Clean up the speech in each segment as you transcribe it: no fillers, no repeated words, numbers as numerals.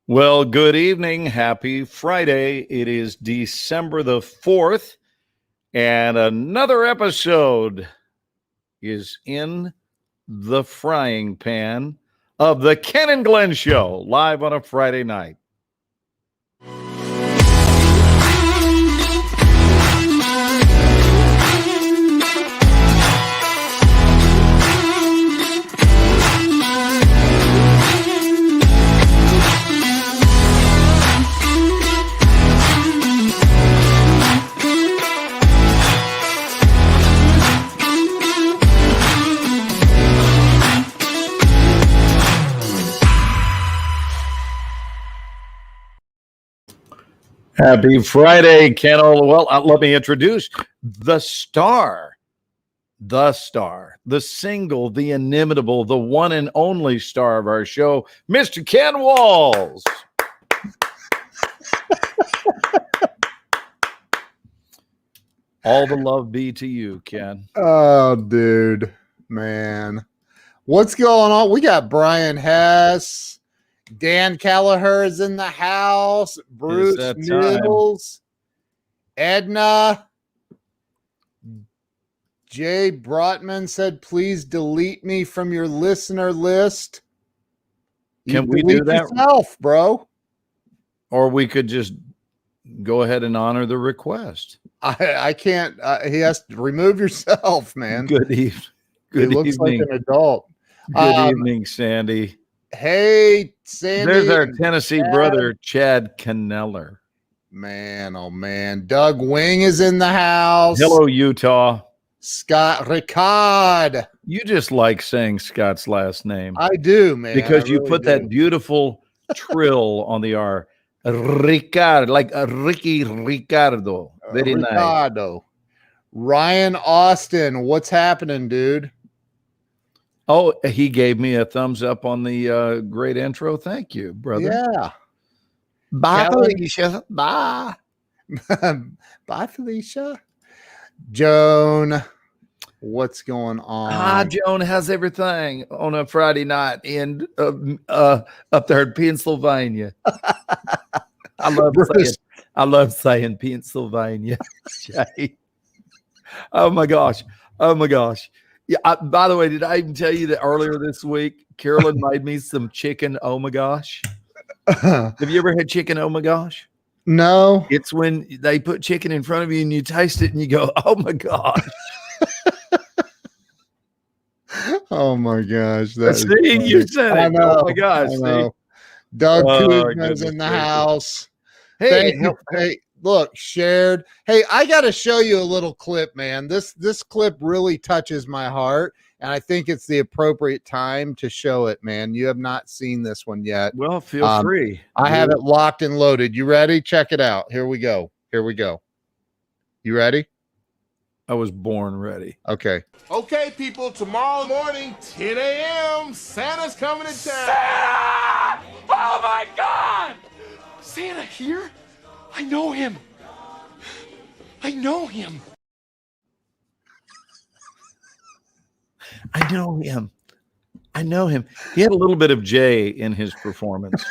Well, good evening. Happy Friday. It is December the 4th, and another episode is in the frying pan of the Ken and Glenn Show, live on a Friday night. Happy Friday, Ken. Well, let me introduce the star, the single, the inimitable, the one and only star of our show, Mr. Ken Walls. All the love be to you, Ken. Oh, dude, man. What's going on? We got Brian Hess. Dan Kelleher is in the house. Bruce Mills. Edna. Jay Brotman said, please delete me from your listener list. Can we do that? Yourself, bro. Or we could just go ahead and honor the request. I can't. He has to remove yourself, man. Good evening. Good he looks evening. like an adult. Good evening, Sandy. Hey, Sandy. There's our Tennessee brother, Chad Kneller. Man, oh man. Doug Wing is in the house. Hello, Utah. Scott Ricard. You just like saying Scott's last name. I do, man. Because you put that beautiful trill on the R. Ricard, like Ricky Ricardo. Very Ricardo. nice. Ryan Austin, what's happening, dude? Oh, he gave me a thumbs up on the great intro. Thank you, brother. Yeah. Bye, Felicia. Bye. Bye, Felicia. Joan, what's going on? Hi, Joan. How's everything on a Friday night in up there in Pennsylvania? I love saying Pennsylvania. Jay. Oh my gosh. Yeah. By the way, did I even tell you that earlier this week, Carolyn made me some chicken oh my gosh? Have you ever had chicken oh my gosh? No. It's when they put chicken in front of you and you taste it and you go, oh my gosh. Oh my gosh. See, you said it. I know, oh my gosh. See? Doug Koopman's in the house. Hey, look, shared. Hey, I got to show you a little clip, man. This clip really touches my heart, and I think it's the appropriate time to show it, man. You have not seen this one yet. Well, feel free. I have it locked and loaded. You ready? Check it out. Here we go. You ready? I was born ready. Okay. Okay, people, tomorrow morning, 10 a.m., Santa's coming to town. Santa! Oh, my God! Santa here? I know him. I know him. He had a little bit of Jay in his performance.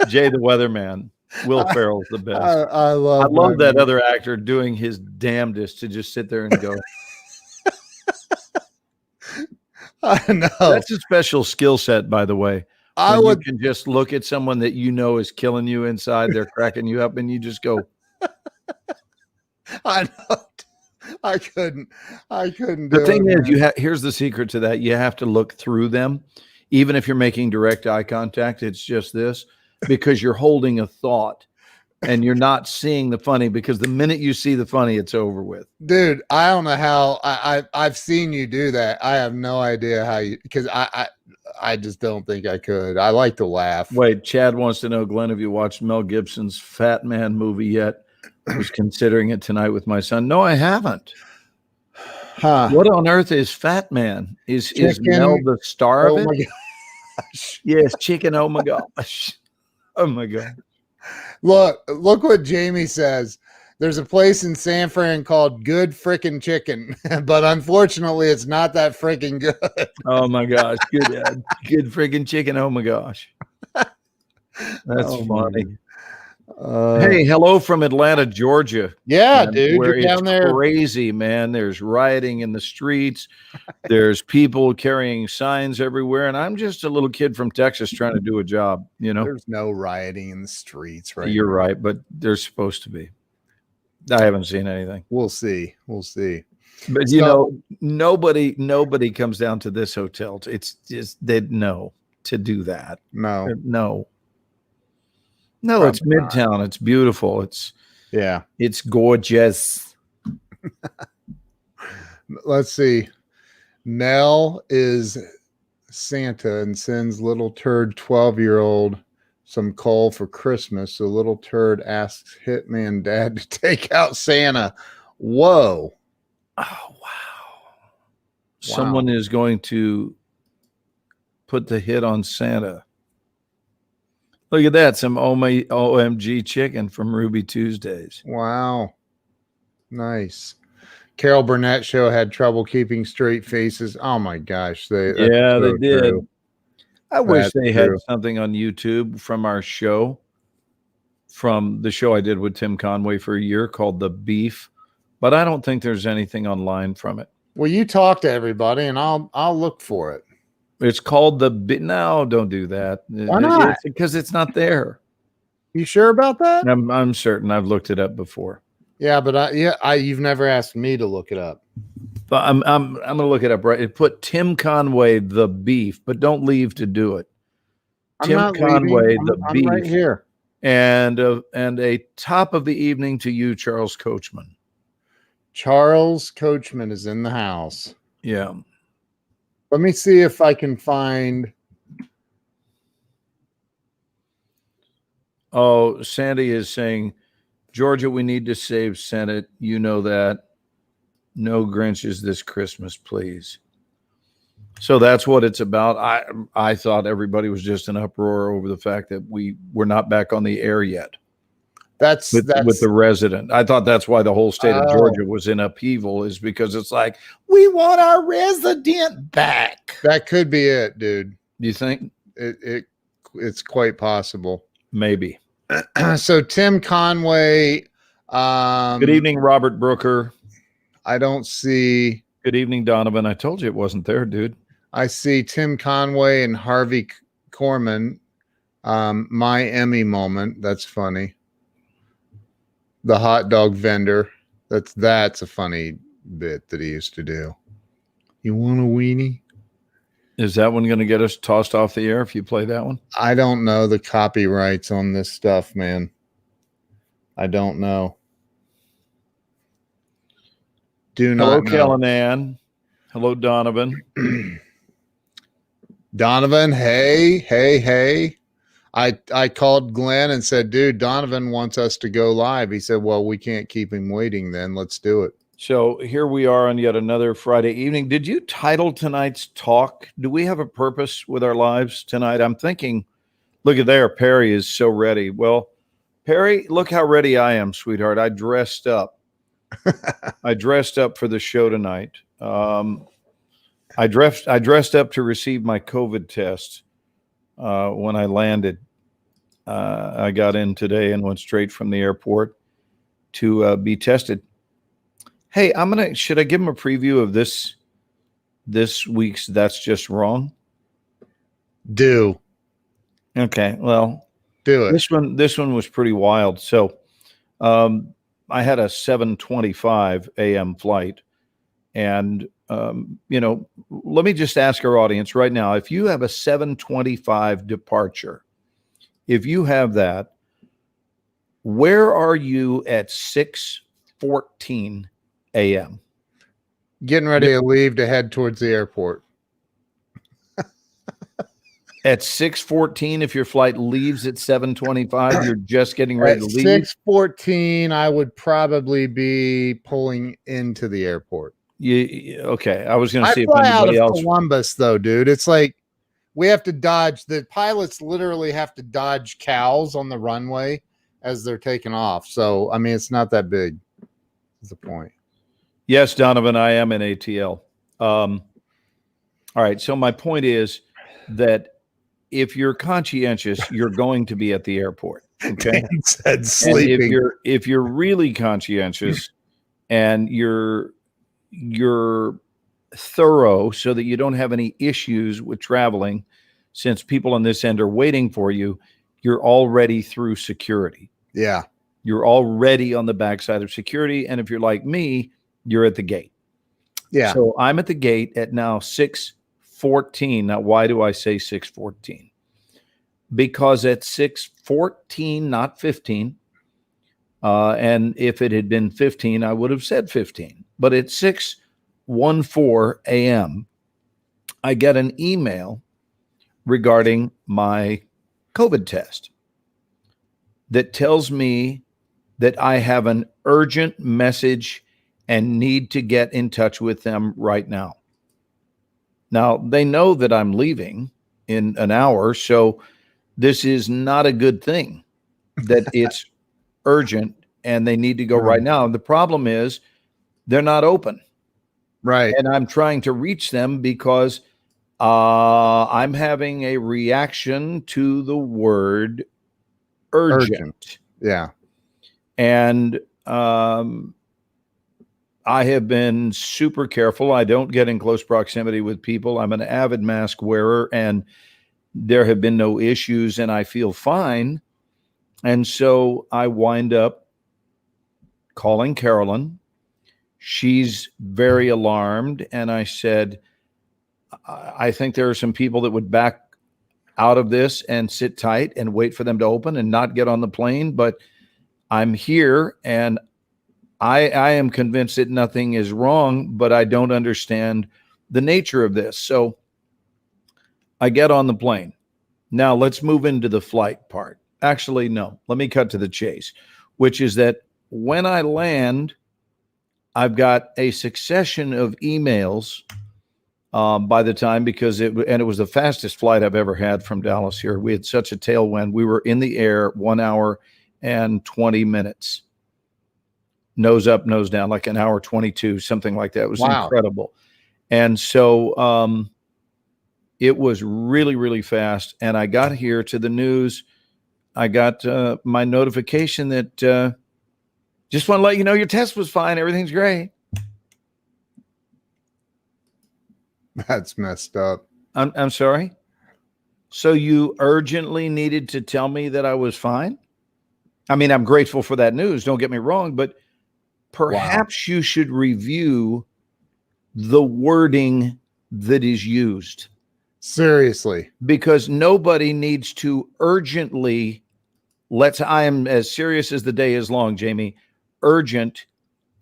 Jay the weatherman. Will Ferrell's the best. I love that other actor doing his damnedest to just sit there and go. I know. That's a special skill set, by the way. You can just look at someone that you know is killing you inside. They're cracking you up, and you just go. I know. I couldn't. The thing is, here's the secret to that. You have to look through them, even if you're making direct eye contact. It's just this, because you're holding a thought, and you're not seeing the funny. Because the minute you see the funny, it's over with. Dude, I don't know how. I've seen you do that. I have no idea how you. Because I just don't think I could. I like to laugh. Wait, Chad wants to know, Glenn, have you watched Mel Gibson's Fat Man movie yet? I was considering it tonight with my son. No, I haven't. Huh. What on earth is Fat Man? Is Mel the star of it? My gosh. Yes, chicken. Oh my gosh. Oh my God. Look what Jamie says. There's a place in San Fran called Good Frickin' Chicken, but unfortunately, it's not that frickin' good. Oh my gosh, good frickin' chicken. Oh my gosh. That's funny. My. Hey, hello from Atlanta, Georgia. Yeah, And dude, where you're down it's there. crazy, man. There's rioting in the streets. There's people carrying signs everywhere, and I'm just a little kid from Texas trying to do a job. There's no rioting in the streets, right? You're now. right, but there's supposed to be. I haven't seen anything. We'll see. But nobody comes down to this hotel. It's just they'd know to do that. No, it's Probably not. Midtown. It's beautiful. It's gorgeous. Let's see. Nell is Santa and sends little turd 12-year-old some coal for Christmas. So little turd asks Hitman Dad to take out Santa. Whoa. Oh, wow. Someone is going to put the hit on Santa. Look at that. Some OMG chicken from Ruby Tuesdays. Wow. Nice. Carol Burnett show had trouble keeping straight faces. Oh my gosh. They did. True. I wish they had something on YouTube from our show, from the show I did with Tim Conway for a year called The Beef, but I don't think there's anything online from it. Well, you talk to everybody and I'll look for it. It's called No, don't do that. Why not? Because it's not there. You sure about that? I'm certain. I've looked it up before. Yeah, but you've never asked me to look it up. But I'm gonna look it up right. It put Tim Conway The Beef, but don't leave to do it. Tim Conway The Beef, right here, and a top of the evening to you, Charles Coachman. Charles Coachman is in the house. Yeah. Let me see if I can find. Oh, Sandy is saying, Georgia, we need to save Senate. You know that. No Grinches this Christmas, please. So that's what it's about. I thought everybody was just in uproar over the fact that we're not back on the air yet. That's with the resident. I thought that's why the whole state of Georgia was in upheaval, is because it's like, we want our resident back. That could be it, dude. Do you think? It's quite possible. Maybe. So Tim Conway. Good evening, Robert Brooker. I don't see. Good evening, Donovan. I told you it wasn't there, dude. I see Tim Conway and Harvey Korman. My Emmy moment. That's funny. The hot dog vendor. That's a funny bit that he used to do. You want a weenie? Is that one going to get us tossed off the air if you play that one? I don't know the copyrights on this stuff, man. I don't know. Hello, Callanan. Hello, Donovan. Donovan, hey. I called Glenn and said, dude, Donovan wants us to go live. He said, well, we can't keep him waiting then. Let's do it. So here we are on yet another Friday evening. Did you title tonight's talk? Do we have a purpose with our lives tonight? I'm thinking, look at there. Perry is so ready. Well, Perry, look how ready I am, sweetheart. I dressed up. I dressed up for the show tonight. I dressed up to receive my COVID test when I landed. I got in today and went straight from the airport to be tested. Hey, should I give him a preview of this week's That's Just Wrong? Do. Okay, well, do it. This one was pretty wild. So I had a 7:25 a.m. flight. And, let me just ask our audience right now, if you have a 7:25 departure, if you have that, where are you at 6:14 a.m.? Getting ready to leave to head towards the airport. At 6:14, if your flight leaves at 7:25, you're just getting ready to leave? 6:14, I would probably be pulling into the airport. Okay. I was going to see if anybody out of else. Columbus, though, dude. It's like we have to dodge. The pilots literally have to dodge cows on the runway as they're taking off. So, I mean, it's not that big. Is the point. Yes, Donovan, I am in ATL. All right. So my point is that if you're conscientious, you're going to be at the airport. Okay. Dan said And sleeping. if you're really conscientious and you're thorough so that you don't have any issues with traveling, since people on this end are waiting for you, you're already through security. Yeah. You're already on the backside of security. And if you're like me, you're at the gate. Yeah. So I'm at the gate at now 6:14. Now, why do I say 6:14? Because at 6:14, not 15, and if it had been 15, I would have said 15. But at 6:14 a.m., I get an email regarding my COVID test that tells me that I have an urgent message and need to get in touch with them right now. Now, they know that I'm leaving in an hour, so this is not a good thing that it's urgent and they need to go right now. And the problem is they're not open. Right. And I'm trying to reach them because I'm having a reaction to the word urgent. Yeah. And I have been super careful. I don't get in close proximity with people. I'm an avid mask wearer, and there have been no issues, and I feel fine. And so I wind up calling Carolyn. She's very alarmed. And I said, I think there are some people that would back out of this and sit tight and wait for them to open and not get on the plane. But I'm here, and I am convinced that nothing is wrong, but I don't understand the nature of this. So I get on the plane. Now let's move into the flight part. Actually, no, let me cut to the chase, which is that when I land, I've got a succession of emails by the time, because it was the fastest flight I've ever had from Dallas here. We had such a tailwind. We were in the air 1 hour and 20 minutes. Nose up, nose down, like an hour 22, something like that. It was incredible. And so it was really, really fast. And I got here to the news. I got my notification that just want to let you know your test was fine. Everything's great. That's messed up. I'm sorry. So you urgently needed to tell me that I was fine? I mean, I'm grateful for that news. Don't get me wrong, but perhaps you should review the wording that is used. Seriously. Because nobody needs to urgently, I am as serious as the day is long, Jamie, urgent.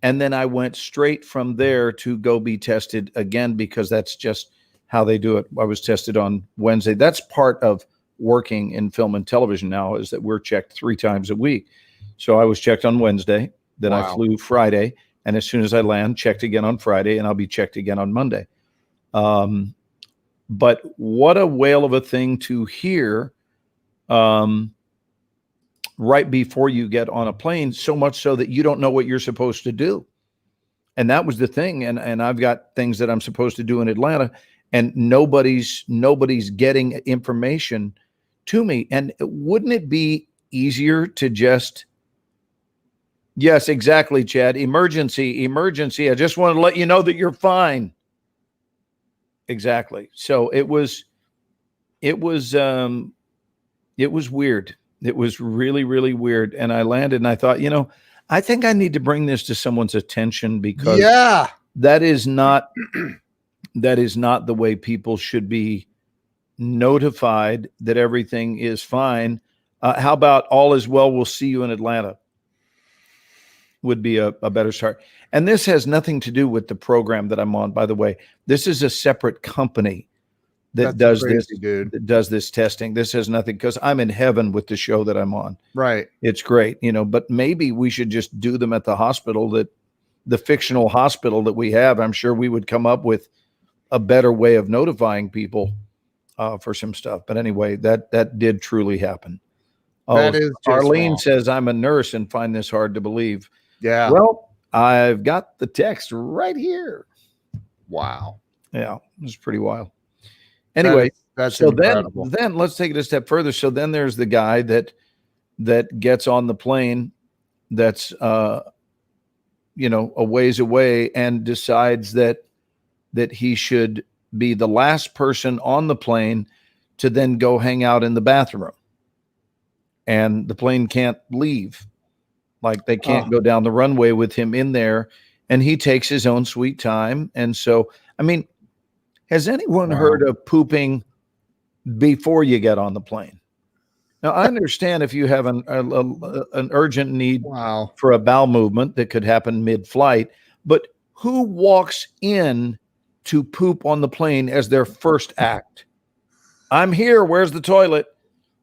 And then I went straight from there to go be tested again, because that's just how they do it. I was tested on Wednesday. That's part of working in film and television now, is that we're checked 3 times a week. So I was checked on Wednesday. Then I flew Friday, and as soon as I land, checked again on Friday, and I'll be checked again on Monday. But what a whale of a thing to hear right before you get on a plane, so much so that you don't know what you're supposed to do. And that was the thing. And I've got things that I'm supposed to do in Atlanta, and nobody's getting information to me. And wouldn't it be easier to just, yes, exactly, Chad. Emergency. I just want to let you know that you're fine. Exactly. So it was weird. It was really, really weird. And I landed and I thought, I think I need to bring this to someone's attention, because that is not the way people should be notified that everything is fine. How about all is well, we'll see you in Atlanta? Would be a better start. And this has nothing to do with the program that I'm on, by the way. This is a separate company that does this testing. This has nothing, because I'm in heaven with the show that I'm on. Right. It's great, but maybe we should just do them at the hospital, the fictional hospital that we have. I'm sure we would come up with a better way of notifying people for some stuff. But anyway, that did truly happen. That is just Arlene wrong. says, I'm a nurse and find this hard to believe. Yeah. Well, I've got the text right here. Wow. Yeah, it's pretty wild. Anyway, that's so incredible. then let's take it a step further. So then there's the guy that gets on the plane that's a ways away and decides that he should be the last person on the plane to then go hang out in the bathroom. And the plane can't leave. Like they can't go down the runway with him in there, and he takes his own sweet time. And so, I mean, has anyone heard of pooping before you get on the plane? Now, I understand if you have an urgent need for a bowel movement that could happen mid-flight, but who walks in to poop on the plane as their first act? I'm here. Where's the toilet?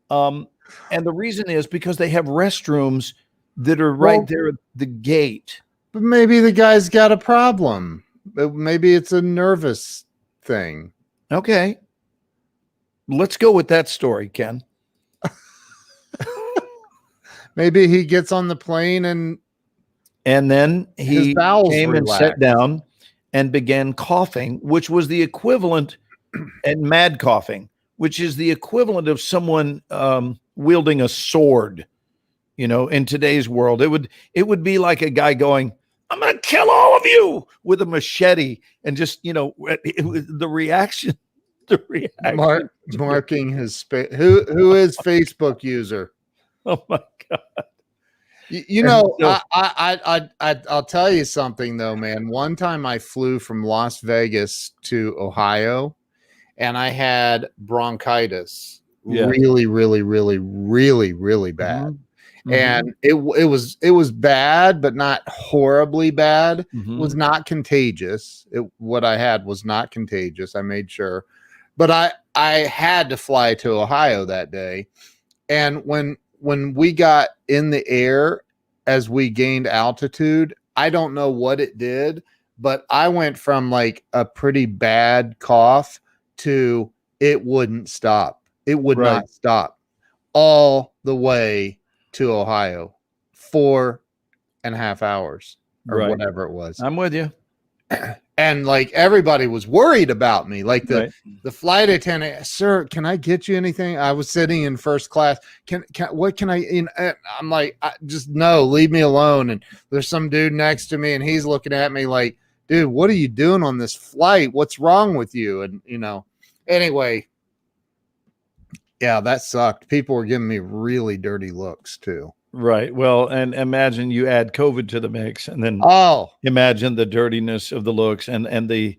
And the reason is because they have restrooms that are right there at the gate. But maybe the guy's got a problem. Maybe it's a nervous thing. Okay. Let's go with that story, Ken. Maybe he gets on the plane and then he came and relax. sat down and began coughing, which was the equivalent, and mad coughing, which is the equivalent of someone wielding a sword. In today's world, it would be like a guy going, "I'm going to kill all of you" with a machete, and just the reaction. Marking his space. Who is Facebook user? Oh my God! I'll tell you something though, man. One time I flew from Las Vegas to Ohio, and I had bronchitis, really, really, really, really, really bad. Mm-hmm. And it was bad, but not horribly bad. Mm-hmm. It was not contagious. What I had was not contagious. I made sure, but I had to fly to Ohio that day. And when we got in the air, as we gained altitude, I don't know what it did, but I went from like a pretty bad cough to it wouldn't stop. It would not stop all the way to Ohio, 4.5 hours or whatever it was. I'm with you. And like everybody was worried about me. Like the flight attendant, "Sir, can I get you anything?" I was sitting in first class. What can I? I'm like, just no, leave me alone. And there's some dude next to me, and he's looking at me like, "Dude, what are you doing on this flight? What's wrong with you?" And anyway. Yeah, that sucked. People were giving me really dirty looks too. Right. Well, and imagine you add COVID to the mix, and then imagine the dirtiness of the looks and the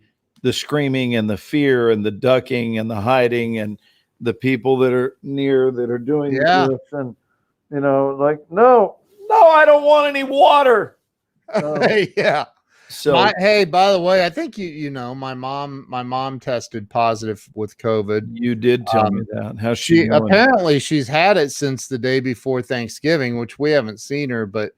screaming and the fear and the ducking and the hiding and the people that are near that are doing this and like, no, I don't want any water. Yeah. So hey, by the way, I think my mom tested positive with COVID. You did tell me that. How's she apparently she's had it since the day before Thanksgiving, which we haven't seen her, but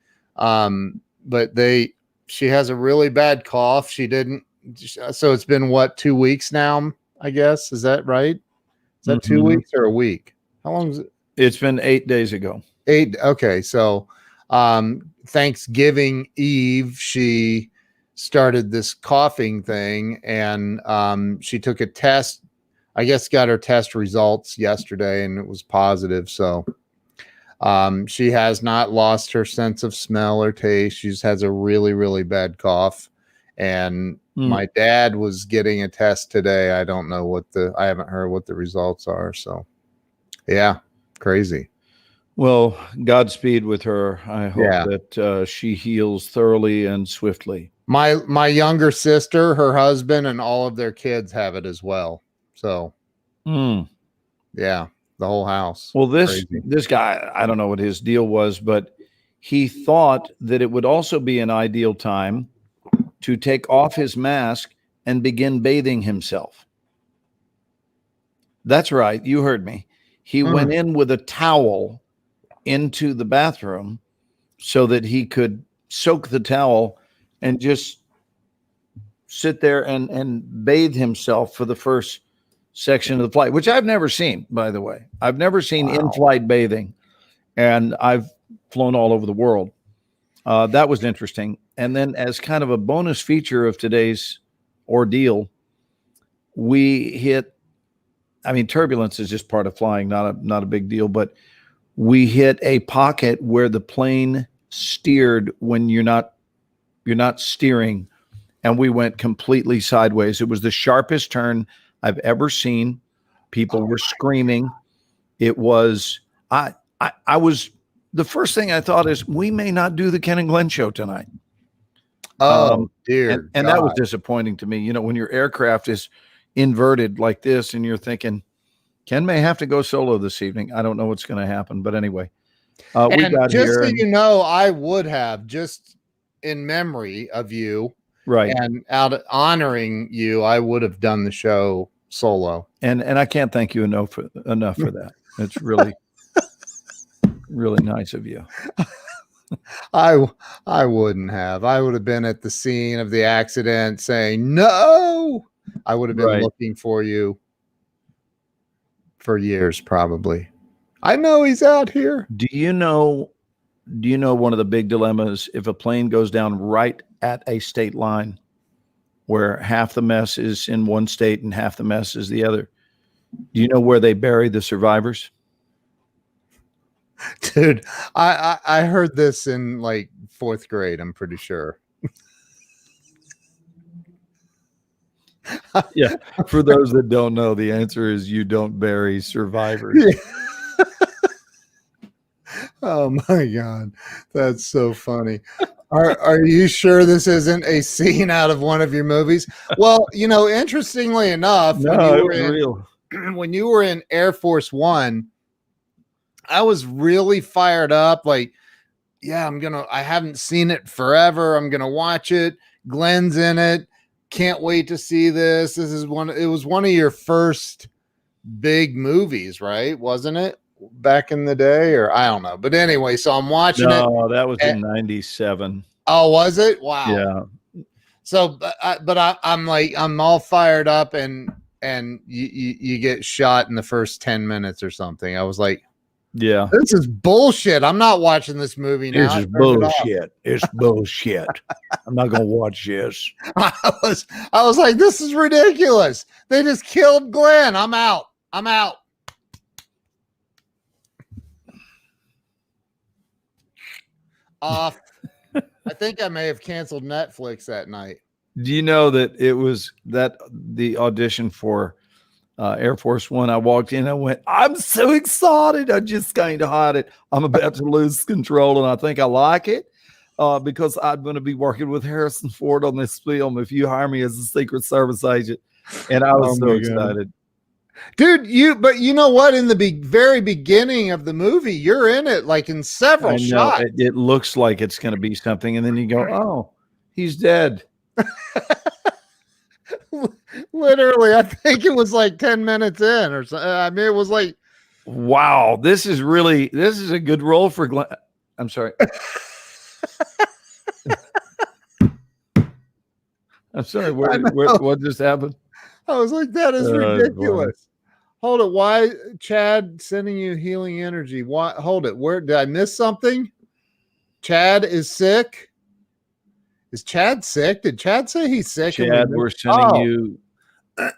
she has a really bad cough. So it's been 2 weeks now, I guess. Is that right? Is that 2 weeks or a week? How long is it? It's been 8 days ago. 8. Okay. So Thanksgiving Eve, she started this coughing thing, and she took a test. I guess got her test results yesterday, and it was positive. So she has not lost her sense of smell or taste. She just has a really, really bad cough. And my dad was getting a test today. I don't know I haven't heard what the results are. So yeah, crazy. Well, Godspeed with her. I hope that she heals thoroughly and swiftly. My younger sister, her husband, and all of their kids have it as well. So, yeah, the whole house. Well, this guy, I don't know what his deal was, but he thought that it would also be an ideal time to take off his mask and begin bathing himself. That's right. You heard me. He went in with a towel into the bathroom so that he could soak the towel and just sit there and bathe himself for the first section of the flight, which I've never seen, by the way. I've never seen in-flight bathing, and I've flown all over the world. That was interesting. And then as kind of a bonus feature of today's ordeal, we hit I mean, turbulence is just part of flying, not a big deal. But we hit a pocket where the plane steered when you're not steering, and we went completely sideways. It was the sharpest turn I've ever seen. People were screaming. It was I was the first thing I thought is we may not do the Ken and Glenn show tonight. Oh dear, and that was disappointing to me. You know, when your aircraft is inverted like this, and you're thinking Ken may have to go solo this evening. I don't know what's going to happen, but anyway, we got just here. So you know, I would have, just in memory of you, right, and out of honoring you, I would have done the show solo. And I can't thank you enough for that. It's really really nice of you. I wouldn't have. I would have been at the scene of the accident saying no. I would have been looking for you for years, probably. I know he's out here. Do you know one of the big dilemmas if a plane goes down right at a state line where half the mess is in one state and half the mess is the other? Do you know where they bury the survivors? Dude, I heard this in like 4th grade, I'm pretty sure. Yeah. For those that don't know, the answer is you don't bury survivors. Yeah. Oh my God. That's so funny. Are you sure this isn't a scene out of one of your movies? Well, you know, interestingly enough, when you were in Air Force One, I was really fired up. Like, yeah, I haven't seen it forever. I'm going to watch it. Glenn's in it. Can't wait to see this. It was one of your first big movies, right? Wasn't it back in the day, or I don't know. But anyway, so I'm watching it. No, that was in 97. Oh, was it? Wow. Yeah. So, I'm all fired up and you get shot in the first 10 minutes or something. I was like, yeah, this is bullshit. I'm not watching this movie now. This is bullshit. It's bullshit. I'm not gonna watch this. I was like, this is ridiculous. They just killed Glenn. I'm out. Off. I think I may have canceled Netflix that night. Do you know that it was the audition for Air Force One? I walked in, I went, I'm so excited. I just can't hide it. I'm about to lose control, and I think I like it because I'm going to be working with Harrison Ford on this film if you hire me as a Secret Service agent. And I was so excited. Dude, but you know what? In the very beginning of the movie, you're in it like in several shots. It looks like it's going to be something, and then you go, oh, he's dead. Literally, I think it was like 10 minutes in or something. I mean, it was like, wow, this is a good role for Glenn. I'm sorry. I'm sorry. What just happened? I was like, that is ridiculous. Hold it. Why Chad sending you healing energy? Why? Hold it. Where did I miss something? Chad is sick. Is Chad sick? Did Chad say he's sick? Chad, we're sending you.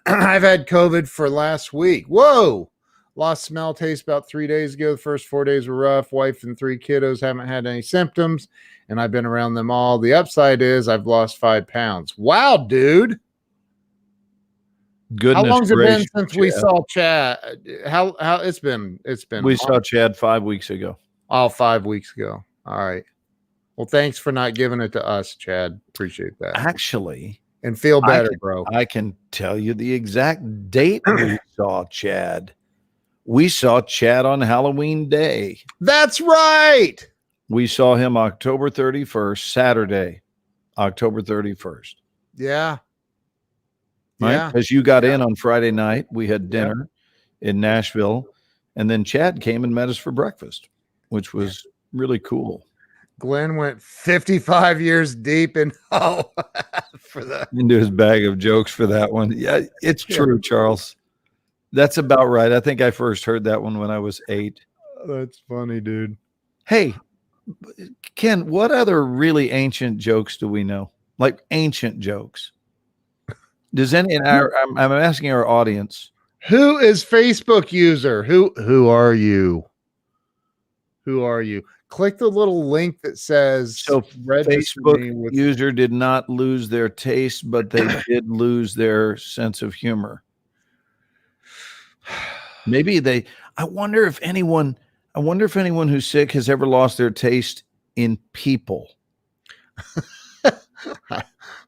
I've had COVID for last week. Whoa. Lost smell, taste about 3 days ago. The first 4 days were rough. Wife and 3 kiddos haven't had any symptoms, and I've been around them all. The upside is I've lost 5 pounds. Wow, dude. Goodness, how long's it been since Chad. We saw Chad? How it's been? We saw Chad 5 weeks ago. Oh, 5 weeks ago. All right. Well, thanks for not giving it to us, Chad. Appreciate that. Actually, and feel better, bro. I can tell you the exact date we saw Chad. We saw Chad on Halloween Day. That's right. We saw him October 31st, Saturday, October 31st. Yeah. Right? Because you got in on Friday night. We had dinner in Nashville, and then Chad came and met us for breakfast, which was really cool. Glenn went 55 years deep in for that. Into his bag of jokes for that one. Yeah, it's true, Charles. That's about right. I think I first heard that one when I was 8. That's funny, dude. Hey, Ken, what other really ancient jokes do we know? Like ancient jokes. Does any? And I'm asking our audience. Who is Facebook user? Who are you? Who are you? Click the little link that says So register Facebook me with user did not lose their taste, but they did lose their sense of humor. Maybe they. I wonder if anyone who's sick has ever lost their taste in people.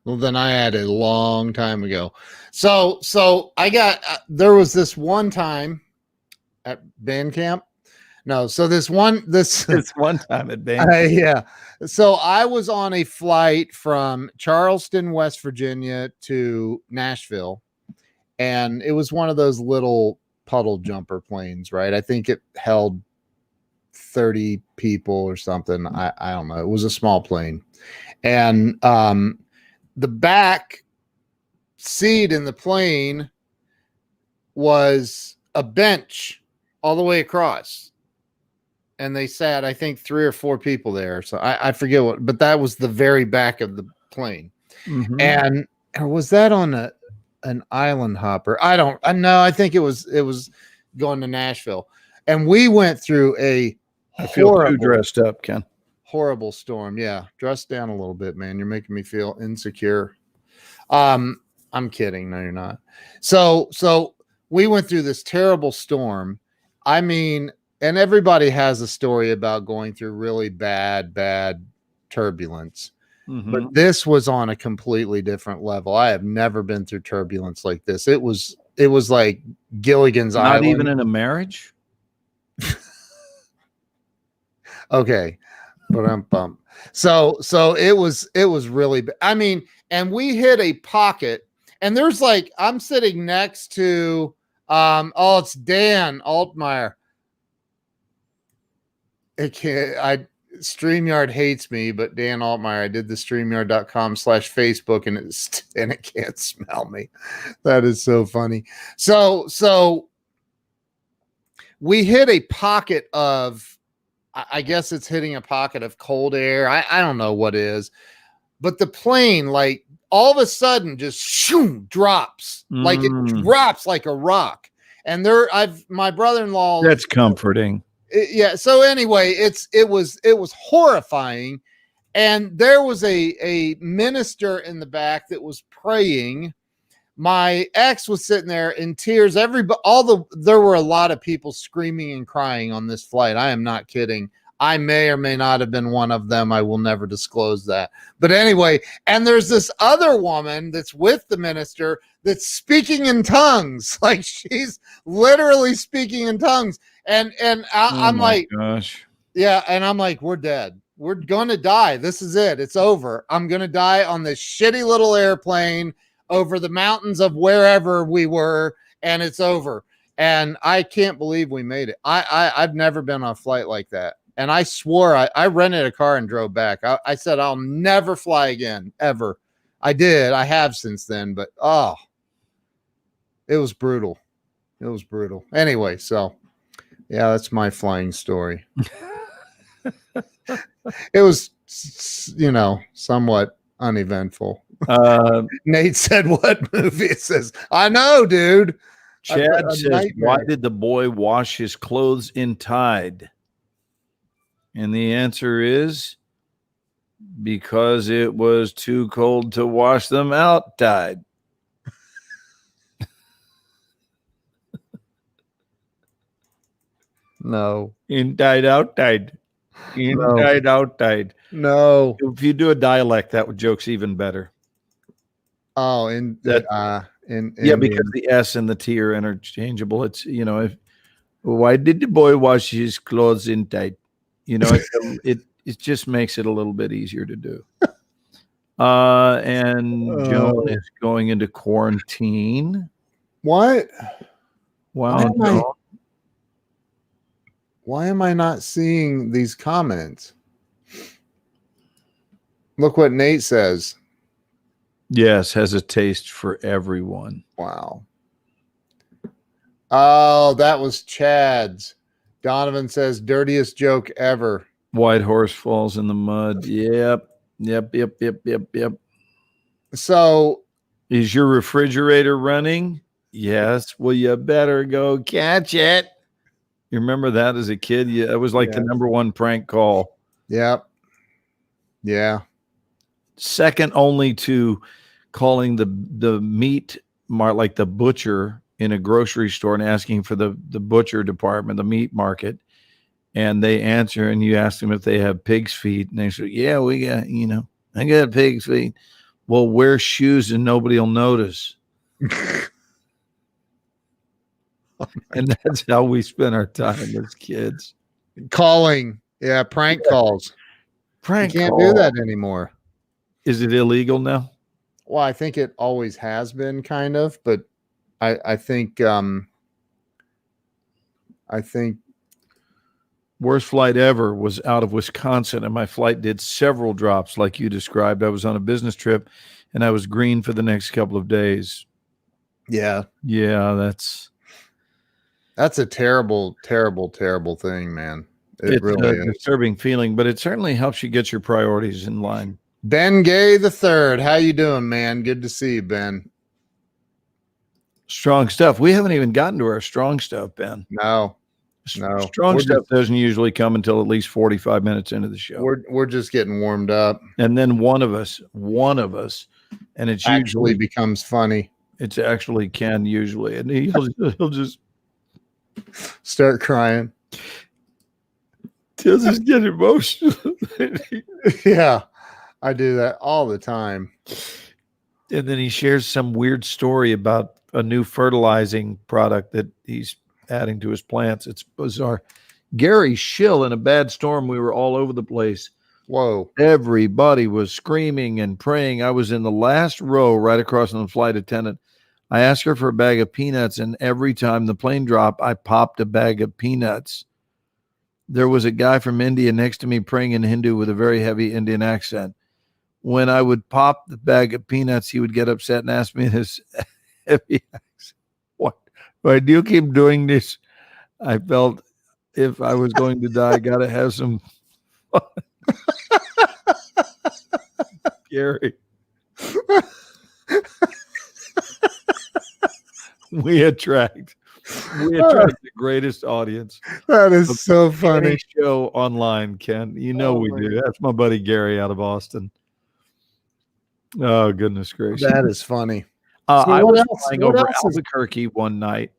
Well, then I had a long time ago. So I got there was this one time at band camp. No, so this one time at band. Yeah. So I was on a flight from Charleston, West Virginia to Nashville, and it was one of those little puddle jumper planes, right? I think it held 30 people or something. I don't know. It was a small plane. And the back seat in the plane was a bench all the way across. And they sat, I think, 3 or 4 people there. So I forget what, but that was the very back of the plane. Mm-hmm. And or was that on an island hopper? I know. I think it was going to Nashville. And we went through I feel too dressed up, Ken. Horrible storm. Yeah. Dress down a little bit, man. You're making me feel insecure. I'm kidding. No, you're not. So we went through this terrible storm. I mean, and everybody has a story about going through really bad turbulence. Mm-hmm. But this was on a completely different level. I have never been through turbulence like this. It was like Gilligan's Island. Not even in a marriage? Okay. So it was really bad. I mean, and we hit a pocket, and there's like, I'm sitting next to it's Dan Altmeyer. StreamYard hates me, but Dan Altmeyer, I did the StreamYard.com/Facebook and it can't smell me. That is so funny. So we hit a pocket of, I guess it's hitting a pocket of cold air. I don't know what is, but the plane, like, all of a sudden just drops. Like it drops like a rock. And my brother-in-law. That's comforting. Yeah. So anyway, it was horrifying. And there was a minister in the back that was praying. My ex was sitting there in tears. There were a lot of people screaming and crying on this flight. I am not kidding. I may or may not have been one of them. I will never disclose that. But anyway, and there's this other woman that's with the minister that's speaking in tongues. Like, she's literally speaking in tongues. And I'm like, gosh. Yeah. And I'm like, we're dead. We're going to die. This is it. It's over. I'm going to die on this shitty little airplane over the mountains of wherever we were. And it's over. And I can't believe we made it. I've never been on a flight like that. And I swore I rented a car and drove back. I said, I'll never fly again, ever. I did. I have since then, but it was brutal. It was brutal. Anyway, so yeah, that's my flying story. It was, somewhat uneventful. Nate said, what movie? It says, I know, dude. Chad says, why did the boy wash his clothes in Tide? And the answer is because it was too cold to wash them outside. No. Inside, outside. Inside, outside. No. If you do a dialect, that joke's even better. Oh, because the S and the T are interchangeable. It's, why did the boy wash his clothes inside? It just makes it a little bit easier to do. And Joan is going into quarantine. What? Wow. Why am I not seeing these comments? Look what Nate says. Yes, has a taste for everyone. Wow. Oh, that was Chad's. Donovan says, dirtiest joke ever. White horse falls in the mud. Yep. So is your refrigerator running? Yes. Well, you better go catch it. You remember that as a kid? Yeah, it was like the number one prank call. Yep. Yeah. Second only to calling the meat mart, like the butcher in a grocery store, and asking for the butcher department, the meat market. And they answer, and you ask them if they have pig's feet. And they say, yeah, we got, I got pig's feet. Well, wear shoes and nobody will notice. And that's how we spent our time as kids. Calling. Yeah, prank calls. Prank You can't call. do that anymore. Is it illegal now? Well, I think it always has been, kind of, but I think worst flight ever was out of Wisconsin, and my flight did several drops like you described. I was on a business trip, and I was green for the next couple of days. Yeah, that's a terrible, terrible, terrible thing, man. It's really a disturbing feeling, but it certainly helps you get your priorities in line. Ben Gay III, how you doing, man? Good to see you, Ben. Strong stuff. We haven't even gotten to our strong stuff, Ben. No. Strong stuff doesn't usually come until at least 45 minutes into the show. We're just getting warmed up. And then one of us, and it's actually becomes funny. It's actually Ken usually, and he'll just start crying. He'll just get emotional. Yeah, I do that all the time. And then he shares some weird story about a new fertilizing product that he's adding to his plants. It's bizarre. Gary Schill, in a bad storm, we were all over the place. Whoa. Everybody was screaming and praying. I was in the last row right across from the flight attendant. I asked her for a bag of peanuts, and every time the plane dropped, I popped a bag of peanuts. There was a guy from India next to me praying in Hindu with a very heavy Indian accent. When I would pop the bag of peanuts, he would get upset and ask me in his heavy accent, why do you keep doing this? I felt if I was going to die, I got to have some fun. Gary. We attract the greatest audience. That is so funny. Any show online, Ken. We do. That's my buddy Gary out of Austin. Oh, goodness gracious. That is funny. I was flying over Albuquerque one night.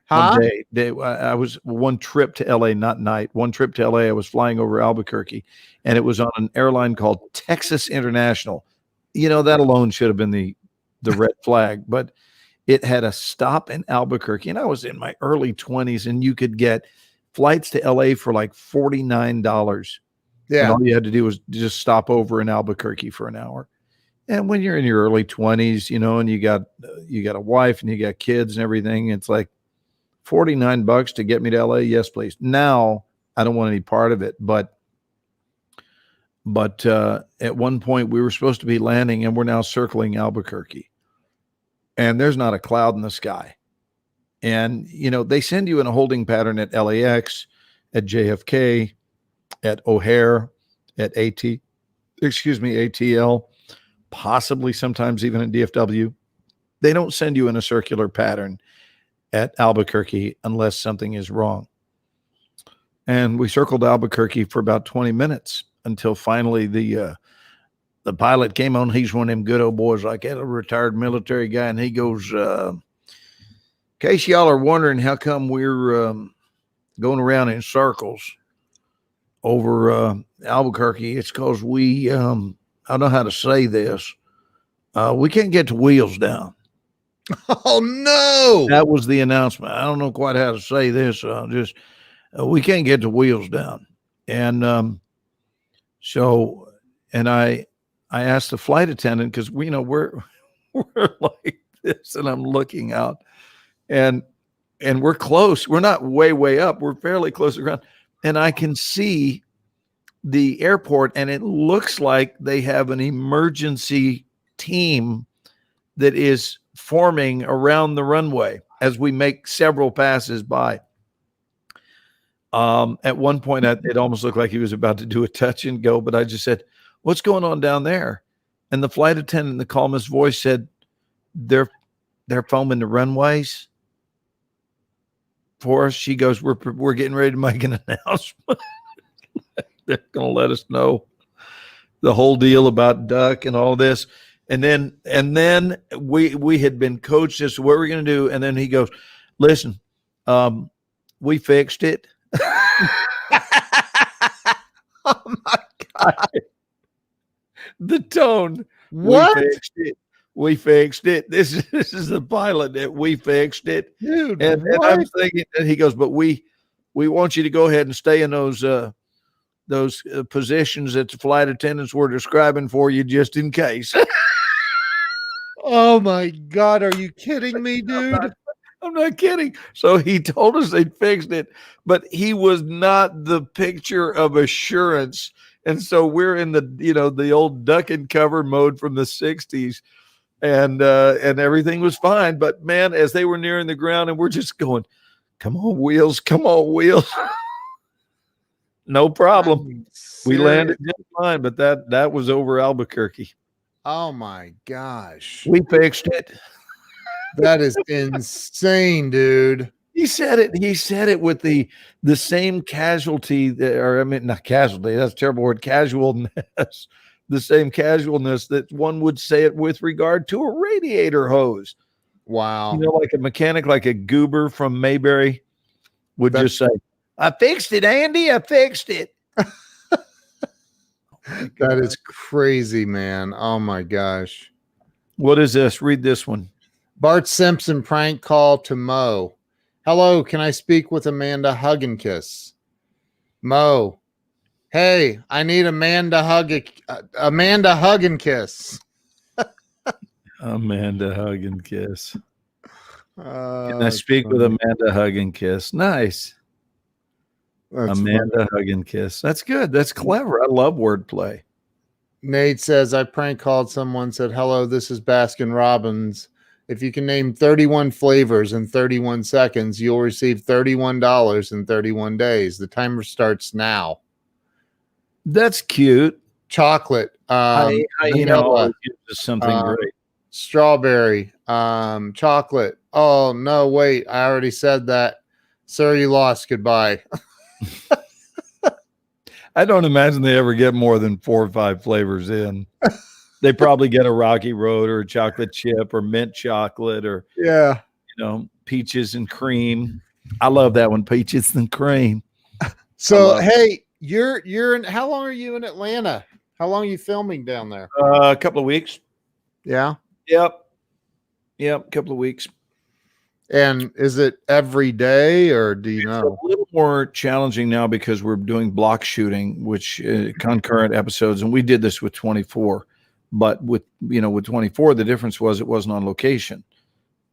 One day. I was one trip to LA, not night. One trip to LA. I was flying over Albuquerque, and it was on an airline called Texas International. That alone should have been the red flag, but it had a stop in Albuquerque, and I was in my early 20s, and you could get flights to LA for like $49. Yeah. And all you had to do was just stop over in Albuquerque for an hour. And when you're in your early 20s, and you got a wife and you got kids and everything, it's like $49 to get me to LA. Yes, please. Now I don't want any part of it, but at one point we were supposed to be landing, and we're now circling Albuquerque, and there's not a cloud in the sky. And, they send you in a holding pattern at LAX, at JFK, at O'Hare, at ATL, possibly sometimes even at DFW. They don't send you in a circular pattern at Albuquerque unless something is wrong. And we circled Albuquerque for about 20 minutes until finally the pilot came on. He's one of them good old boys like that, a retired military guy. And he goes, in case y'all are wondering how come we're going around in circles over Albuquerque, it's because we, I don't know how to say this. We can't get the wheels down. Oh, no. That was the announcement. I don't know quite how to say this. We can't get the wheels down. And I asked the flight attendant, because we're like this, and I'm looking out, and we're close. We're not way up. We're fairly close to the ground, and I can see the airport, and it looks like they have an emergency team that is forming around the runway as we make several passes by. At one point, it almost looked like he was about to do a touch and go, but I just said, "What's going on down there?" And the flight attendant in the calmest voice said, "They're they're foaming the runways for us. She goes, we're getting ready to make an announcement. They're going to let us know the whole deal about duck and all this. And then we had been coached as to what we're going to do. And then he goes, listen, we fixed it. Oh my God. The tone. What? We fixed it. This is the pilot that we fixed it. Dude, and I'm thinking, and he goes, but we want you to go ahead and stay in those positions that the flight attendants were describing for you just in case. Oh my God. Are you kidding me, dude? I'm not kidding. So he told us they fixed it, but he was not the picture of assurance. And so we're in the old duck and cover mode from the 60s, and everything was fine. But man, as they were nearing the ground, and we're just going, come on, wheels. No problem. We landed just fine, but that was over Albuquerque. Oh my gosh. We fixed it. That is insane, dude. He said it with the same casualty, not casualty, that's a terrible word, casualness, the same casualness that one would say it with regard to a radiator hose. Wow. Like a mechanic, like a goober from Mayberry would just say, I fixed it, Andy. I fixed it. That is crazy, man. Oh my gosh. What is this? Read this one. Bart Simpson prank call to Mo. Hello, can I speak with Amanda Hug and Kiss? Mo. Hey, I need Amanda Hug and Kiss. Amanda Hug and Kiss. Can I speak with Amanda Hug and Kiss? Nice. That's Amanda Hug and Kiss. That's good. That's clever. I love wordplay. Nate says, I prank called someone, said, hello, this is Baskin Robbins. If you can name 31 flavors in 31 seconds, you'll receive $31 in 31 days. The timer starts now. That's cute. Chocolate. Vanilla, something great. Strawberry. Chocolate. Oh, no, wait. I already said that. Sir, you lost. Goodbye. I don't imagine they ever get more than 4 or 5 flavors in. They probably get a Rocky Road or a chocolate chip or mint chocolate or peaches and cream. I love that one, peaches and cream. So hey, you're in. How long are you in Atlanta? How long are you filming down there? A couple of weeks. Yeah. Yep. A couple of weeks. And is it every day, or do you know? It's a little more challenging now because we're doing block shooting, which concurrent episodes, and we did this with 24. But with 24, the difference was it wasn't on location.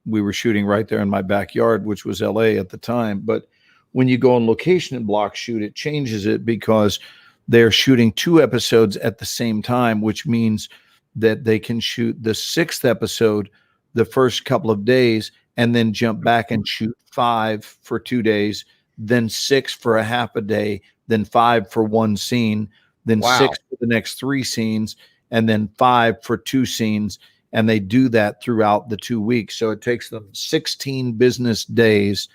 We were shooting right there in my backyard, which was LA at the time. But when you go on location and block shoot, it changes it because they're shooting 2 episodes at the same time, which means that they can shoot the 6th episode the first couple of days and then jump back and shoot 5 for 2 days, then 6 for a half a day, then 5 for 1 scene, then 6 for the next 3 scenes, and then 5 for 2 scenes. And they do that throughout the 2 weeks. So it takes them 16 business days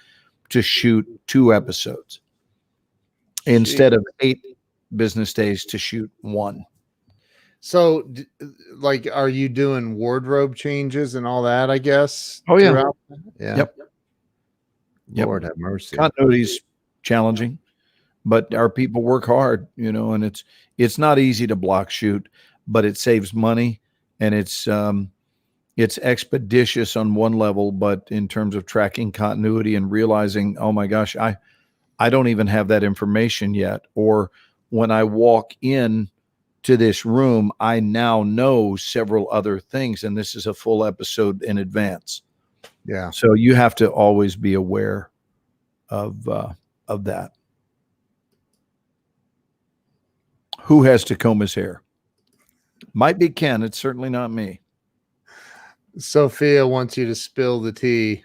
to shoot 2 episodes instead of 8 business days to shoot 1. So are you doing wardrobe changes and all that, I guess? Oh, yeah. Yeah. Yep. Lord have mercy. Continuity's challenging, but our people work hard, and it's not easy to block shoot, but it saves money, and it's expeditious on one level, but in terms of tracking continuity and realizing, oh my gosh, I don't even have that information yet. Or when I walk in to this room, I now know several other things, and this is a full episode in advance. Yeah. So you have to always be aware of that. Who has to comb his hair? Might be Ken. It's certainly not me. Sophia wants you to spill the tea.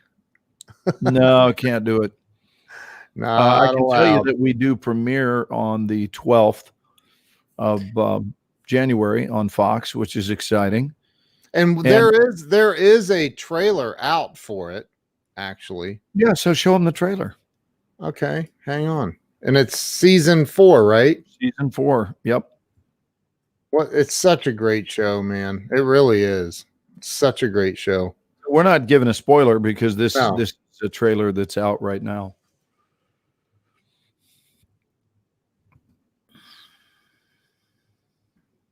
No, I can't do it. No, I can tell you that we do premiere on the 12th of January on Fox, which is exciting. And there is a trailer out for it, actually. Yeah, so show them the trailer. Okay, hang on. And it's season 4, right? Season 4. Yep. Well, it's such a great show, man. It really is. It's such a great show. We're not giving a spoiler because this No. is a trailer that's out right now.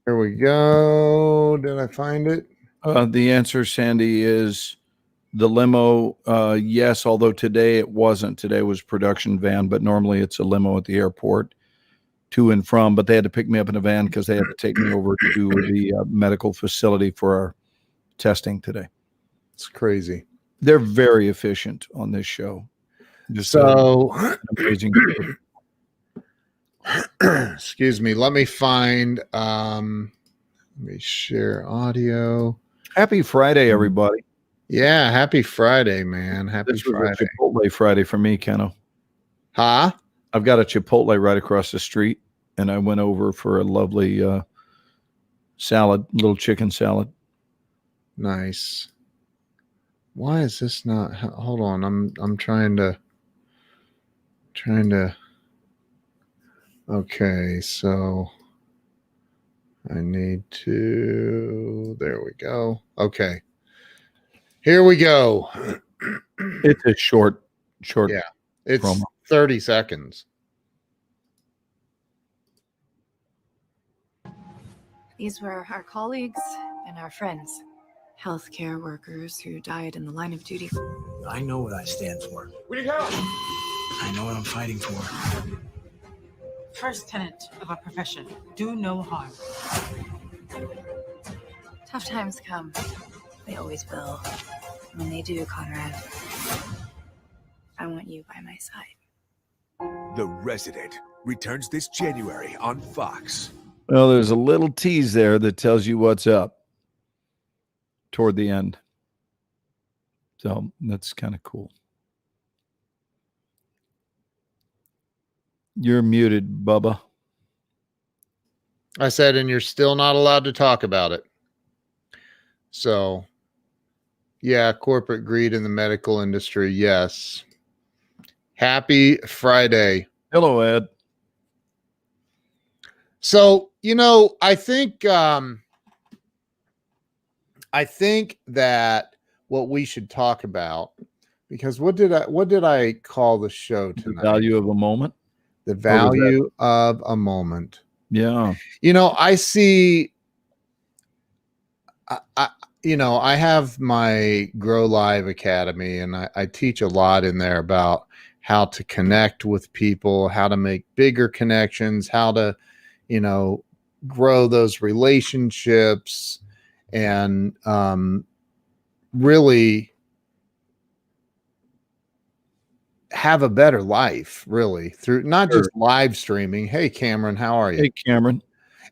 Here we go. Did I find it? The answer, Sandy, is the limo. Yes, although today it wasn't. Today was production van, but normally it's a limo at the airport to and from. But they had to pick me up in a van because they had to take me over to the medical facility for our testing today. It's crazy. They're very efficient on this show. Just So, amazing. excuse me. Let me find. Let me share audio. Happy Friday, everybody. Yeah, happy Friday, man. Happy This was Friday. a Chipotle Friday for me, Keno. Huh? I've got a Chipotle right across the street, and I went over for a lovely salad, little chicken salad. Nice. Why is this not? Hold on. I'm trying to. Okay, so I need to. There we go. Okay. Here we go. It's a short. Yeah. It's promo. 30 seconds. These were our colleagues and our friends, healthcare workers who died in the line of duty. I know what I stand for. We need help. I know what I'm fighting for. First tenet of our profession, do no harm. Tough times come. They always will. When they do, Conrad, I want you by my side. The Resident returns this January on Fox. Well, there's a little tease there that tells you what's up toward the end. So that's kind of cool. You're muted, Bubba. I said, and you're still not allowed to talk about it. So, yeah, corporate greed in the medical industry. Yes. Happy Friday. Hello, Ed. So, I think that what we should talk about, because what did I call the show The tonight? value of a moment. The value of a moment. Yeah. I see. I have my Grow Live Academy, and I teach a lot in there about how to connect with people, how to make bigger connections, how to, grow those relationships, and really have a better life, really, through not just live streaming. Hey, Cameron, how are you? Hey, Cameron.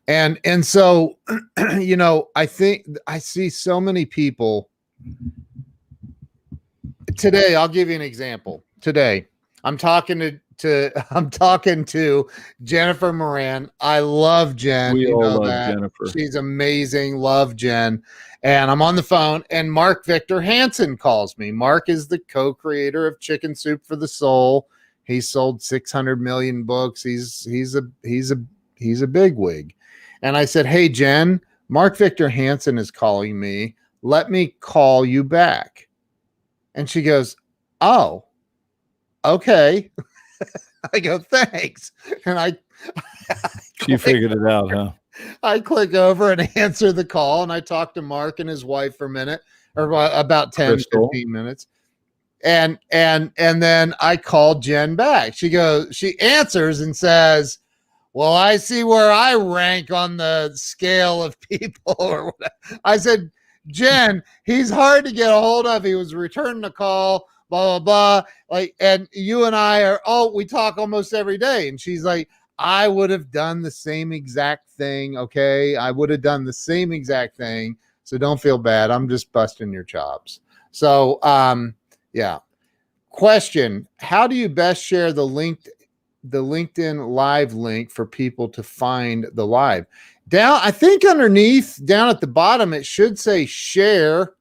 And so, I think I see so many people today. I'll give you an example. Today, I'm talking to Jennifer Moran. I love Jen. We You all know love that. Jennifer. She's amazing. Love Jen. And I'm on the phone, and Mark Victor Hansen calls me. Mark is the co-creator of Chicken Soup for the Soul. He sold 600 million books. He's a bigwig. And I said, "Hey, Jen, Mark Victor Hansen is calling me. Let me call you back." And she goes, "Oh, okay." I go, "Thanks." And She figured it out, huh? I click over and answer the call, and I talk to Mark and his wife for a minute, or about 10, Crystal. 15 minutes. And then I call Jen back. She answers and says, "Well, I see where I rank on the scale of people," or whatever. I said, "Jen, he's hard to get a hold of. He was returning a call, blah, blah, blah. And you and I we talk almost every day." And she's like, "I would have done the same exact thing. Okay. I would have done the same exact thing. So don't feel bad. I'm just busting your chops." So, yeah. Question: how do you best share the the LinkedIn live link for people to find the live. Down, I think underneath, down at the bottom, it should say share.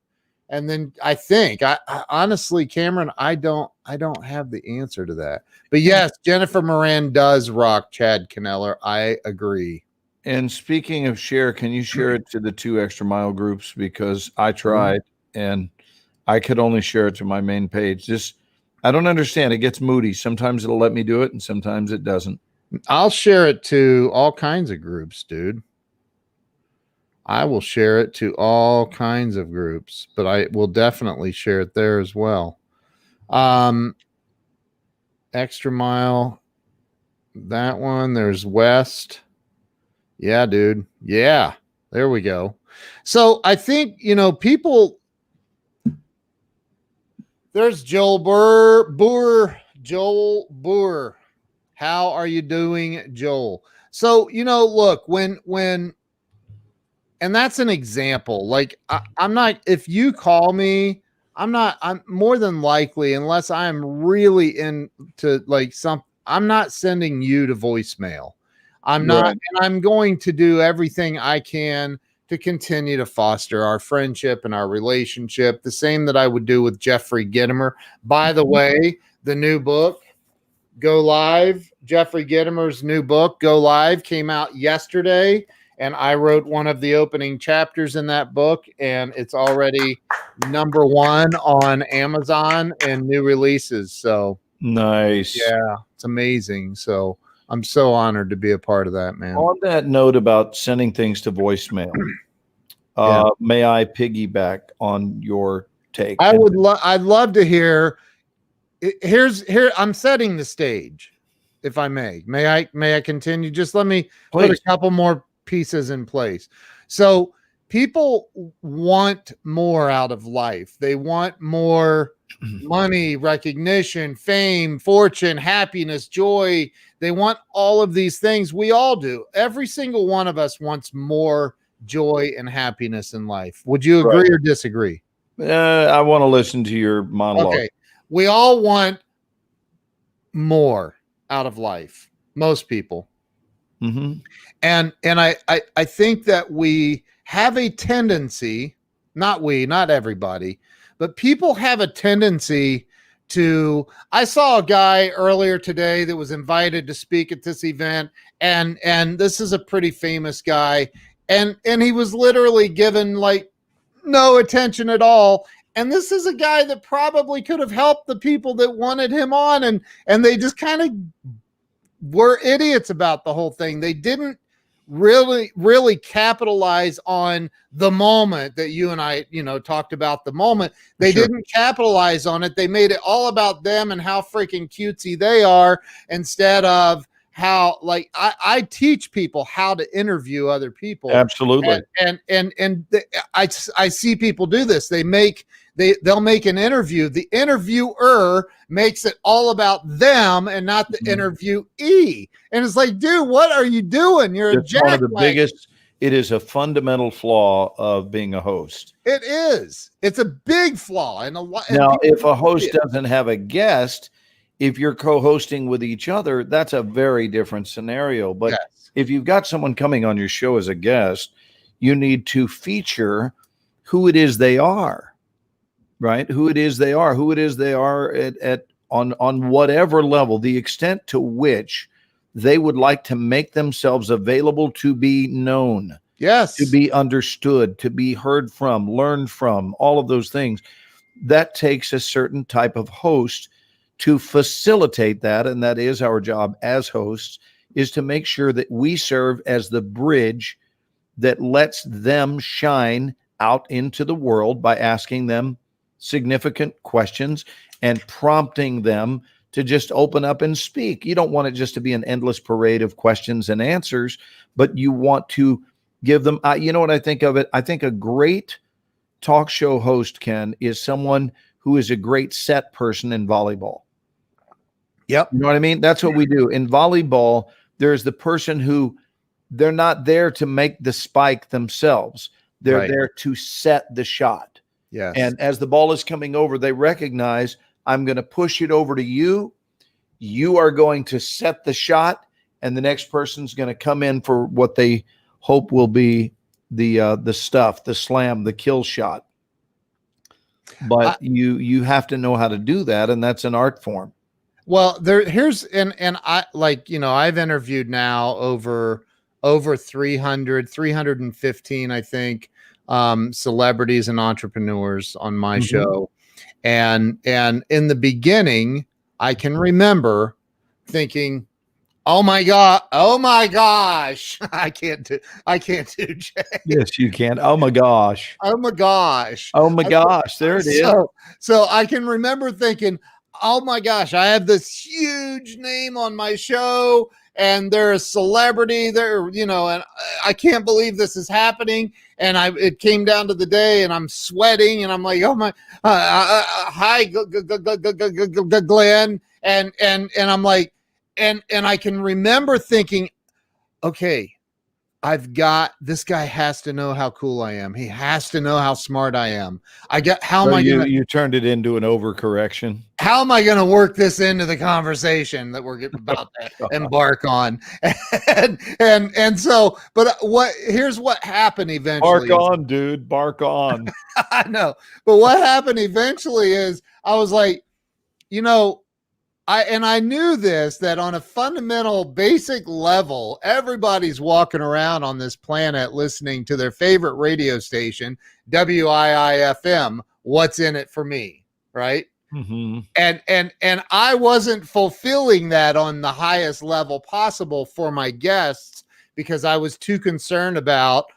And then I think I honestly, Cameron, I don't have the answer to that. But yes, Jennifer Moran does rock Chad Kneller. I agree. And speaking of share, can you share it to the 2 Extra Mile groups? Because I tried and I could only share it to my main page. Just, I don't understand. It gets moody. Sometimes it'll let me do it and sometimes it doesn't. I'll share it to all kinds of groups, dude. I will share it to all kinds of groups, but I will definitely share it there as well. Extra Mile, that one. There's West. Yeah, dude. Yeah, there we go. So I think, you know, people. There's Joel Boer. How are you doing, Joel? So, you know, look, when and that's an example. Like I'm not, if you call me, I'm more than likely, unless I'm really into like I'm not sending you to voicemail. I'm not, and I'm going to do everything I can to continue to foster our friendship and our relationship, the same that I would do with Jeffrey Gitomer. By the way, the new book, Go Live, Jeffrey Gitomer's new book, Go Live, came out yesterday. And I wrote one of the opening chapters in that book, and it's already #1 on Amazon and new releases. So nice. Yeah, it's amazing. So I'm so honored to be a part of that, man. On that note about sending things to voicemail, may I piggyback on your take? I'd love to hear. Here, I'm setting the stage, if I may. May I continue? Just let me put a couple more pieces in place. So people want more out of life. They want more money, recognition, fame, fortune, happiness, joy. They want all of these things. We all do. Every single one of us wants more joy and happiness in life. Would you agree or disagree? I want to listen to your monologue. Okay. We all want more out of life. Most people. Mm-hmm. And I think that we have a tendency, not everybody, but people have a tendency to. I saw a guy earlier today that was invited to speak at this event, and this is a pretty famous guy, and he was literally given like no attention at all. And this is a guy that probably could have helped the people that wanted him on, and they just kind of were idiots about the whole thing. They didn't really capitalize on the moment that you and I, talked about the moment. They didn't capitalize on it. They made it all about them and how freaking cutesy they are, instead of how, like, I teach people how to interview other people. Absolutely. I see people do this. They'll make an interview. The interviewer makes it all about them and not the interviewee. And it's like, dude, what are you doing? You're a jack. One of the biggest. It is a fundamental flaw of being a host. It is. It's a big flaw. And now, if a host doesn't have a guest, if you're co-hosting with each other, that's a very different scenario. But if you've got someone coming on your show as a guest, you need to feature who it is they are, right? Who it is they are on whatever level, the extent to which they would like to make themselves available to be known. Yes. To be understood, to be heard from, learned from, all of those things. That takes a certain type of host to facilitate that, and that is our job as hosts, is to make sure that we serve as the bridge that lets them shine out into the world by asking them significant questions and prompting them to just open up and speak. You don't want it just to be an endless parade of questions and answers, but you want to give them, you know what I think of it? I think a great talk show host, Ken, is someone who is a great set person in volleyball. Yep. You know what I mean? That's what we do. In volleyball, there's the person who they're not there to make the spike themselves. They're there to set the shot. Yes. And as the ball is coming over, they recognize, I'm going to push it over to you. You are going to set the shot, and the next person's going to come in for what they hope will be the stuff, the slam, the kill shot. But you have to know how to do that, and that's an art form. Well, here's I, like, you know, I've interviewed now over 315, I think, celebrities and entrepreneurs on my show. And in the beginning, I can remember thinking, oh my gosh, I can't do Jay. Yes, you can. Oh my gosh. Oh my gosh. Oh my gosh. There it is. So I can remember thinking, oh my gosh, I have this huge name on my show, and they're a celebrity there, you know, and I can't believe this is happening. And it came down to the day, and I'm sweating, and I'm like, oh my, hi, Glenn, and I'm like, and I can remember thinking, okay, this guy has to know how cool I am. He has to know how smart I am. You turned it into an overcorrection. How am I going to work this into the conversation that we're about to embark on? And so, but here's what happened eventually. Bark on, dude. Bark on. I know. But what happened eventually is I was like, you know, I knew this, that on a fundamental basic level, everybody's walking around on this planet listening to their favorite radio station, WIIFM, What's in It for Me, right? Mm-hmm. And I wasn't fulfilling that on the highest level possible for my guests because I was too concerned about,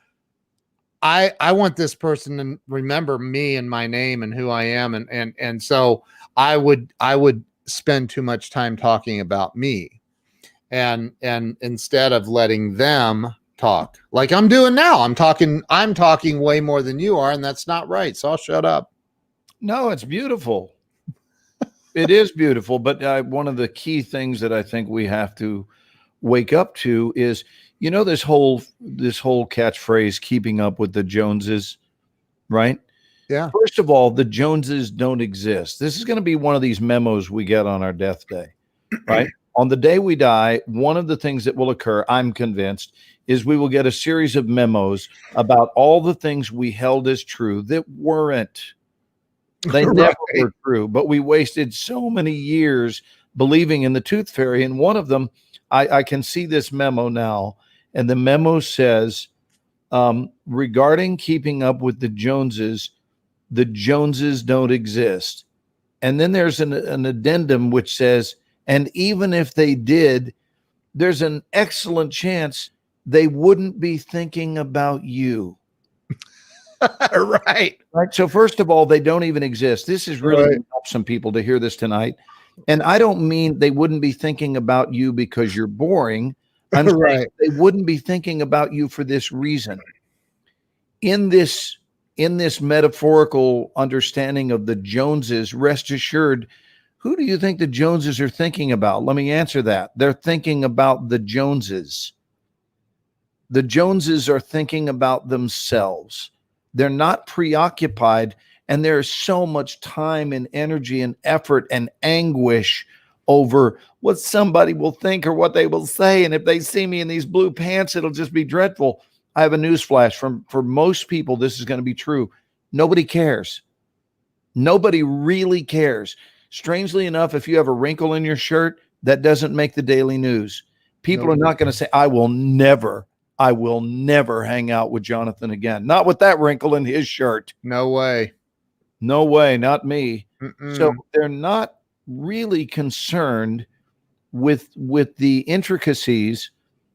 I want this person to remember me and my name and who I am. And so I would spend too much time talking about me and instead of letting them talk like I'm doing now. I'm talking way more than you are, and that's not right. So I'll shut up. No, it's beautiful. It is beautiful. But one of the key things that I think we have to wake up to is, you know, this whole catchphrase, keeping up with the Joneses, right? Yeah. First of all, the Joneses don't exist. This is going to be one of these memos we get on our death day, right? On the day we die, one of the things that will occur, I'm convinced, is we will get a series of memos about all the things we held as true that weren't. They never were true, but we wasted so many years believing in the tooth fairy. And one of them, I can see this memo now, and the memo says, regarding keeping up with the Joneses don't exist. And then there's an addendum which says, and even if they did, there's an excellent chance they wouldn't be thinking about you. Right. So first of all, they don't even exist. This is really going to help some people to hear this tonight. And I don't mean they wouldn't be thinking about you because you're boring. I'm saying they wouldn't be thinking about you for this reason. In this metaphorical understanding of the Joneses, rest assured, who do you think the Joneses are thinking about? Let me answer that. They're thinking about the Joneses. The Joneses are thinking about themselves. They're not preoccupied, and there's so much time and energy and effort and anguish over what somebody will think or what they will say. And if they see me in these blue pants, it'll just be dreadful. I have a newsflash for most people. This is going to be true. Nobody cares. Nobody really cares. Strangely enough, if you have a wrinkle in your shirt, that doesn't make the daily news. People are not going to say, I will never hang out with Jonathan again. Not with that wrinkle in his shirt. No way. No way. Not me. Mm-mm. So they're not really concerned with the intricacies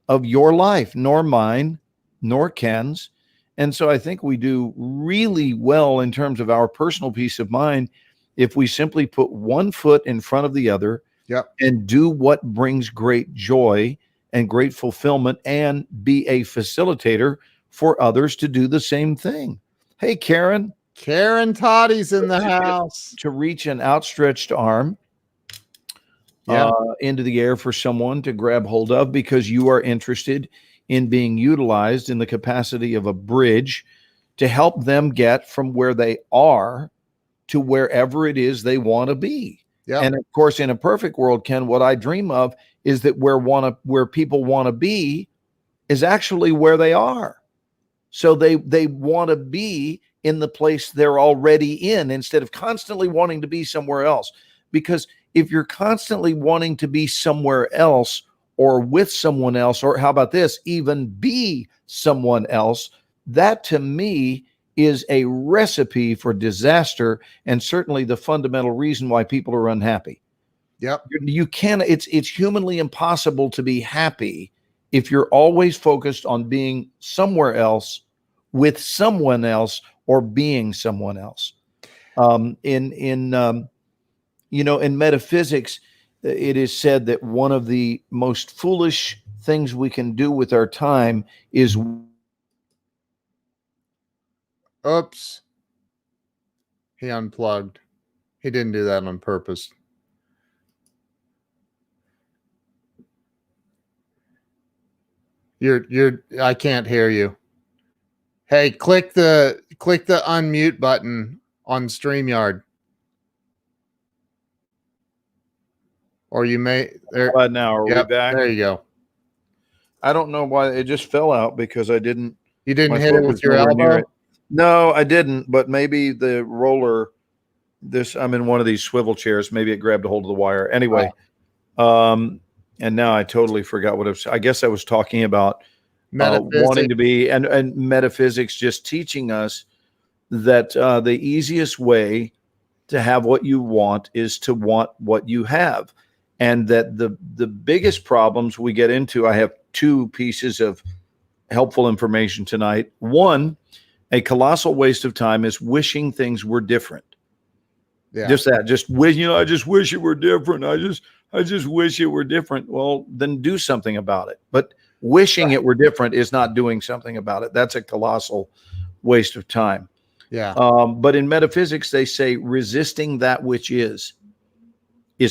of your life, nor mine, nor Ken's. And so I think we do really well in terms of our personal peace of mind if we simply put one foot in front of the other and do what brings great joy and great fulfillment and be a facilitator for others to do the same thing. Hey, Karen. Karen Toddy's in the house. To reach an outstretched arm into the air for someone to grab hold of because you are interested in being utilized in the capacity of a bridge to help them get from where they are to wherever it is they want to be. Yeah. And of course, in a perfect world, Ken, what I dream of is that where people want to be is actually where they are. So they want to be in the place they're already in instead of constantly wanting to be somewhere else. Because if you're constantly wanting to be somewhere else or with someone else, or how about this, even be someone else, that to me is a recipe for disaster and certainly the fundamental reason why people are unhappy. Yep. You can't, it's humanly impossible to be happy if you're always focused on being somewhere else with someone else or being someone else. In metaphysics, it is said that one of the most foolish things we can do with our time is. Oops. He unplugged. He didn't do that on purpose. I can't hear you. Hey, click the unmute button on StreamYard. Or you may there. Now are we back? There you go. I don't know why it just fell out because I didn't. You didn't hit it with your elbow? No, I didn't. But maybe the roller. I'm in one of these swivel chairs. Maybe it grabbed a hold of the wire. Anyway, and now I totally forgot what it was. I guess I was talking about wanting to be and metaphysics just teaching us that the easiest way to have what you want is to want what you have. And that the biggest problems we get into, I have two pieces of helpful information tonight. One, a colossal waste of time is wishing things were different. Yeah. I just wish it were different. I just wish it were different. Well, then do something about it. But wishing it were different is not doing something about it. That's a colossal waste of time. Yeah. But in metaphysics, they say resisting that which is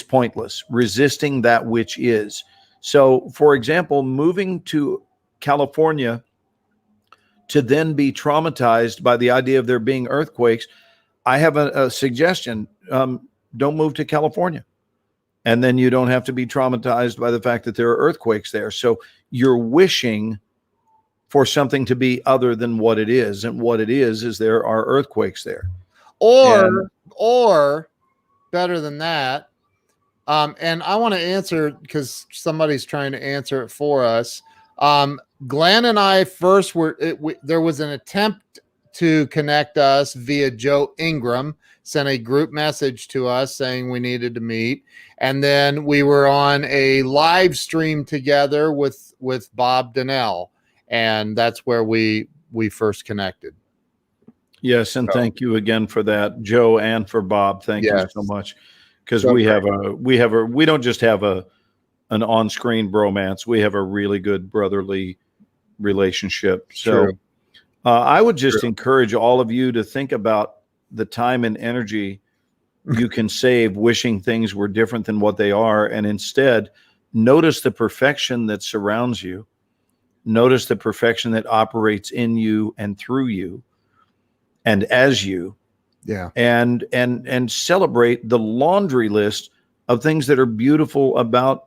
pointless. Resisting that which is. So, for example, moving to California to then be traumatized by the idea of there being earthquakes, I have a suggestion. Don't move to California. And then you don't have to be traumatized by the fact that there are earthquakes there. So you're wishing for something to be other than what it is. And what it is there are earthquakes there. Or better than that. And I want to answer because somebody's trying to answer it for us. Glenn and I first there was an attempt to connect us via Joe Ingram, sent a group message to us saying we needed to meet. And then we were on a live stream together with Bob Donnell. And that's where we first connected. Yes. And thank you again for that, Joe, and for Bob. Thank you so much. Because we don't just have an on-screen bromance. We have a really good brotherly relationship. So I would just encourage all of you to think about the time and energy you can save wishing things were different than what they are. And instead, notice the perfection that surrounds you. Notice the perfection that operates in you and through you and as you. Yeah. And celebrate the laundry list of things that are beautiful about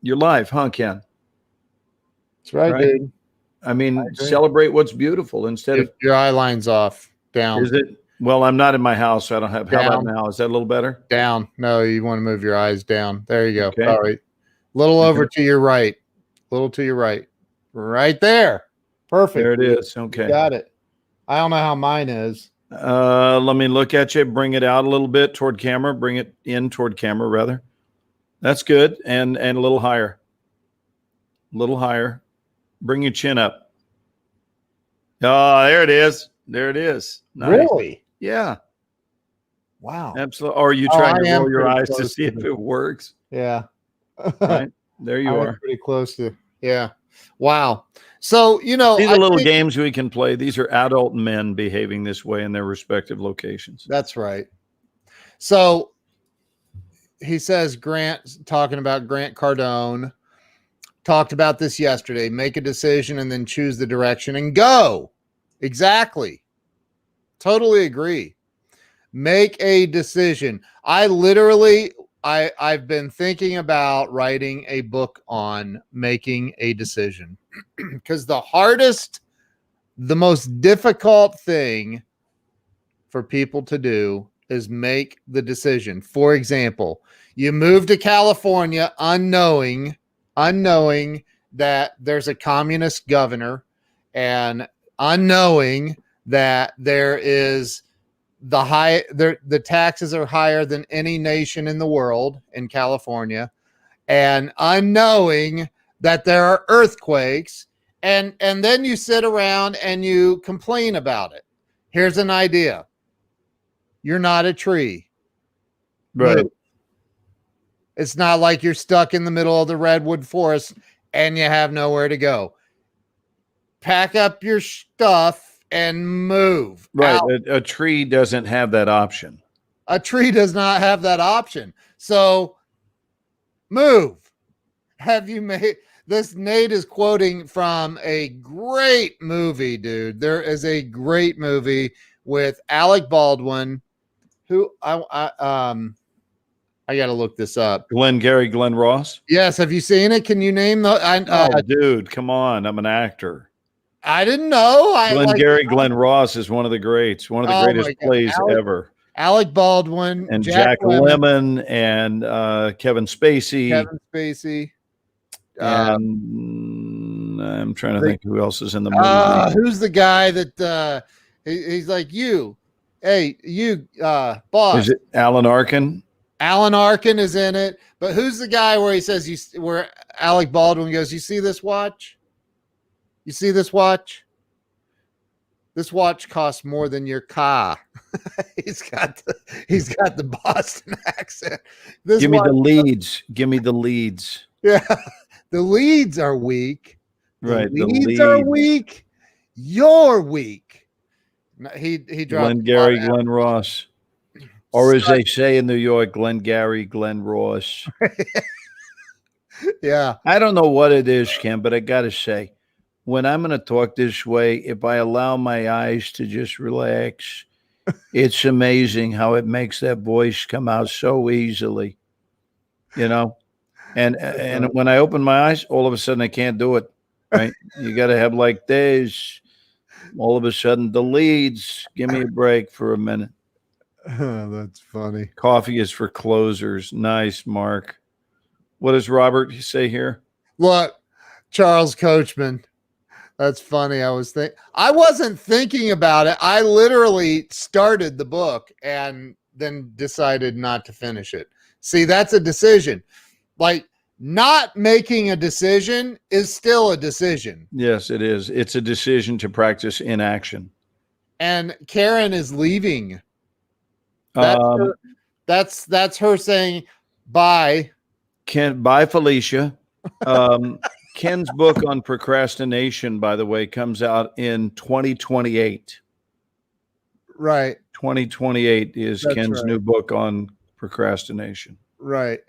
your life, huh, Ken? That's right, dude. I mean, celebrate what's beautiful instead of your eye line's off. Down. Is it? Well, I'm not in my house, so I don't have. How about now? Is that a little better? Down. No, you want to move your eyes down. There you go. Okay. All right. Little over to your right. Little to your right. Right there. Perfect. There it is. Okay. You got it. I don't know how mine is. Let me look at you. Bring it out a little bit toward camera. Bring it in toward camera, rather. That's good. And a little higher. A little higher. Bring your chin up. Oh, there it is. There it is. Nice. Really? Yeah. Wow. Absolutely. Or are you trying to roll your eyes to see if it works? Yeah. Right. There you are. Pretty close to. Yeah. Wow. So, these are little games we can play. These are adult men behaving this way in their respective locations. That's right. So he says talking about Grant Cardone, talked about this yesterday. Make a decision and then choose the direction and go. Exactly. Totally agree. Make a decision. I literally, I've been thinking about writing a book on making a decision because the most difficult thing for people to do is make the decision. For example, you move to California unknowing that there's a communist governor and unknowing that there is the taxes are higher than any nation in the world in California, and unknowing that there are earthquakes, and then you sit around and you complain about it. Here's an idea. You're not a tree. Right. Move. It's not like you're stuck in the middle of the redwood forest and you have nowhere to go. Pack up your stuff and move. Right. A tree doesn't have that option. A tree does not have that option. So move. Have you made this? Nate is quoting from a great movie, dude. There is a great movie with Alec Baldwin, who I got to look this up. Glenn Ross. Yes. Have you seen it? Can you name the? Dude, come on. I'm an actor. I didn't know. Glenn Ross is one of the greats, one of the greatest plays ever. Alec Baldwin and Jack Lemmon and Kevin Spacey. And I'm trying to think who else is in the movie. Who's the guy that he's like, boss? Is it Alan Arkin? Alan Arkin is in it, but who's the guy where he says where Alec Baldwin goes, you see this watch? You see this watch? This watch costs more than your car. he's got the Boston accent. Give me the leads. Give me the leads. Yeah. The leads are weak. Right. The leads are weak. You're weak. He dropped Glenn Ross. Or as they say in New York, Glenn Ross. Yeah. I don't know what it is, Ken, but I got to say, when I'm going to talk this way, if I allow my eyes to just relax, it's amazing how it makes that voice come out so easily, And when I open my eyes, all of a sudden I can't do it, right? You got to have like this. All of a sudden, the leads. Give me a break for a minute. Oh, that's funny. Coffee is for closers. Nice, Mark. What does Robert say here? Look, Charles Coachman. That's funny. I wasn't thinking about it. I literally started the book and then decided not to finish it. See, that's a decision. Like, not making a decision is still a decision. Yes, it is. It's a decision to practice inaction. And Karen is leaving. That's her saying bye. Bye, Felicia. Ken's book on procrastination, by the way, comes out in 2028. Right. 2028 is Ken's new book on procrastination. Right.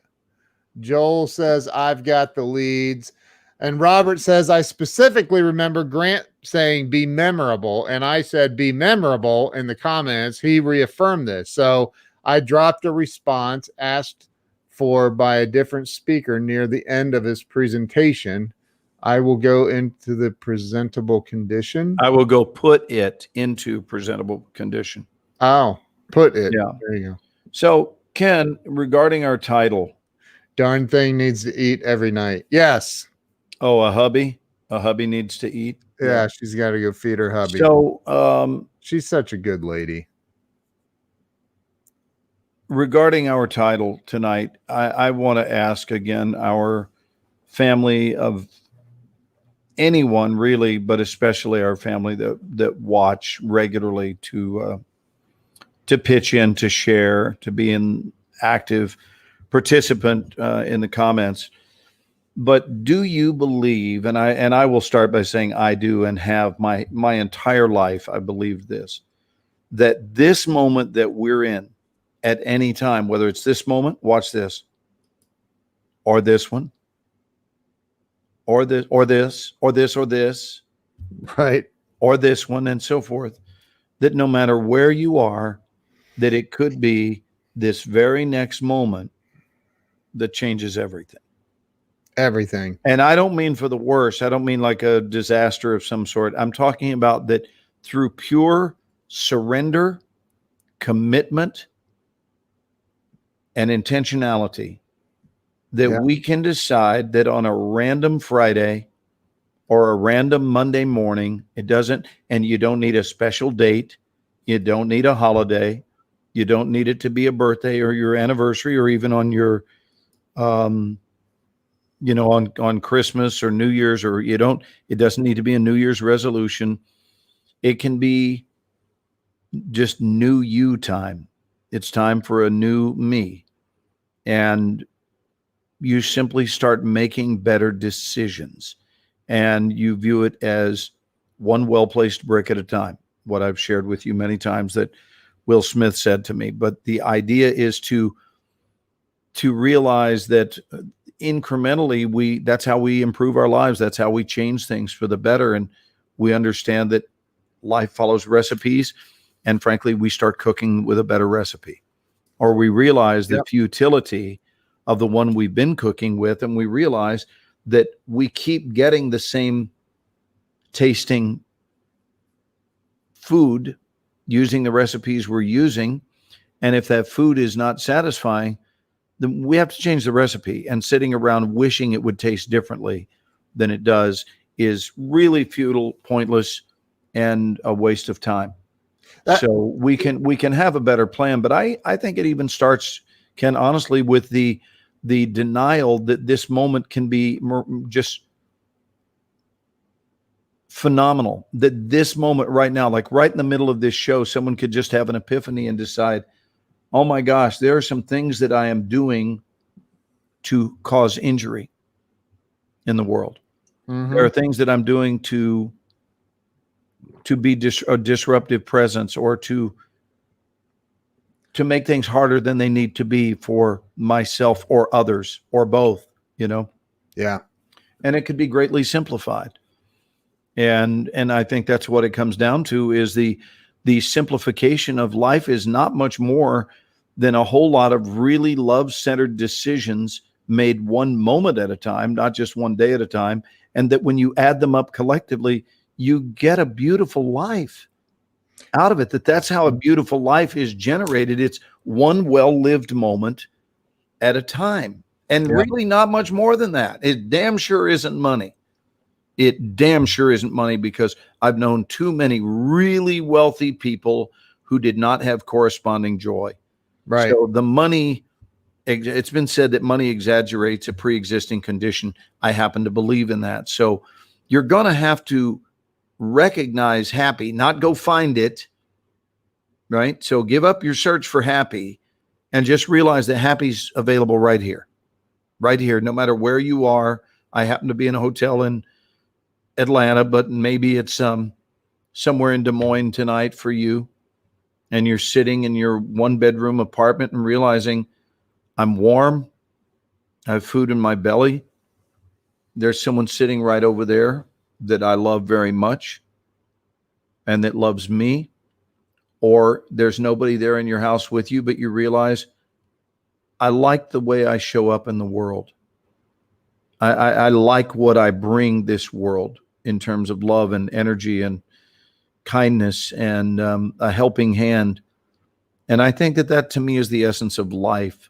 Joel says, I've got the leads. And Robert says, I specifically remember Grant saying be memorable. And I said be memorable in the comments. He reaffirmed this. So I dropped a response asked for by a different speaker near the end of his presentation. I will go into the presentable condition. I will go put it into presentable condition. Oh, put it. Yeah. There you go. So, Ken, regarding our title. Darn thing needs to eat every night. Yes. Oh, a hubby? A hubby needs to eat? Yeah, she's got to go feed her hubby. So, she's such a good lady. Regarding our title tonight, I want to ask again our family of anyone really, but especially our family that watch regularly to pitch in, to share, to be an active participant in the comments. But do you believe, and I will start by saying I do and have my entire life, I believe this, that this moment that we're in at any time, whether it's this moment, watch this, or this one, or this, or this, or this, or this, right, or this one, and so forth, that no matter where you are, that it could be this very next moment that changes everything. Everything. And I don't mean for the worse. I don't mean like a disaster of some sort. I'm talking about that through pure surrender, commitment, and intentionality, that we can decide that on a random Friday or a random Monday morning, it doesn't, and you don't need a special date. You don't need a holiday. You don't need it to be a birthday or your anniversary or even on your, on Christmas or New Year's, or it doesn't need to be a New Year's resolution. It can be just new you time. It's time for a new me. And you simply start making better decisions. And you view it as one well-placed brick at a time. What I've shared with you many times that Will Smith said to me. But the idea is to realize that incrementally, that's how we improve our lives. That's how we change things for the better. And we understand that life follows recipes. And frankly, we start cooking with a better recipe. Or we realize the futility of the one we've been cooking with. And we realize that we keep getting the same tasting food using the recipes we're using. And if that food is not satisfying, then we have to change the recipe. And sitting around wishing it would taste differently than it does is really futile, pointless, and a waste of time. So we can have a better plan. But I think it even starts, Ken, honestly, with the denial that this moment can be just phenomenal, that this moment right now, like right in the middle of this show, someone could just have an epiphany and decide, oh my gosh, there are some things that I am doing to cause injury in the world. Mm-hmm. There are things that I'm doing to be a disruptive presence, or to make things harder than they need to be for myself or others, or both, Yeah. And it could be greatly simplified. And I think that's what it comes down to, is the simplification of life is not much more than a whole lot of really love-centered decisions made one moment at a time, not just one day at a time. And that when you add them up collectively, you get a beautiful life out of it. That's how a beautiful life is generated. It's one well-lived moment at a time. And really not much more than that. It damn sure isn't money. It damn sure isn't money, because I've known too many really wealthy people who did not have corresponding joy. Right. So the money, it's been said that money exaggerates a pre-existing condition. I happen to believe in that. So you're going to have to recognize happy, not go find it, right? So give up your search for happy and just realize that happy's available right here, no matter where you are. I happen to be in a hotel in Atlanta, but maybe it's somewhere in Des Moines tonight for you. And you're sitting in your 1-bedroom apartment and realizing, I'm warm. I have food in my belly. There's someone sitting right over there that I love very much and that loves me. Or there's nobody there in your house with you, but you realize, I like the way I show up in the world. I like what I bring this world in terms of love and energy and kindness and a helping hand. And I think that to me is the essence of life.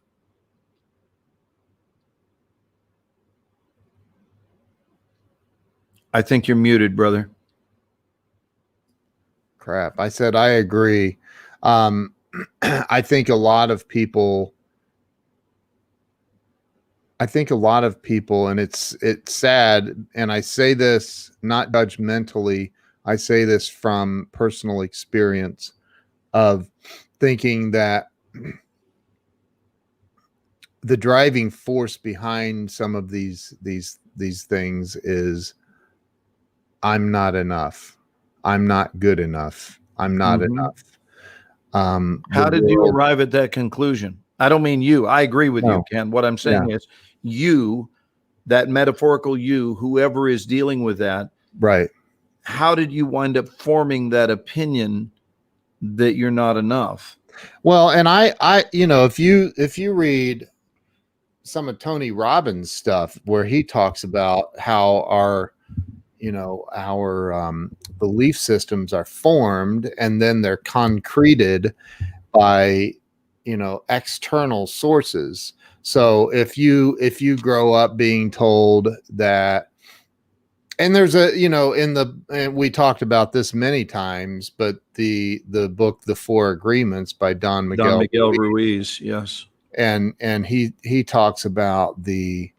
I think you're muted, brother. Crap. I said, I agree. I think a lot of people, and it's sad. And I say this not judgmentally. I say this from personal experience of thinking that the driving force behind some of these things is, I'm not enough. I'm not good enough. I'm not enough. How did you arrive at that conclusion? I don't mean you. I agree with you, Ken. What I'm saying is you, that metaphorical you, whoever is dealing with that. Right. How did you wind up forming that opinion that you're not enough? Well, and I if you read some of Tony Robbins' stuff where he talks about how our belief systems are formed and then they're concreted by external sources. So if you grow up being told that, and there's and we talked about this many times, but the book The Four Agreements by Don Miguel Ruiz, yes, and he talks about the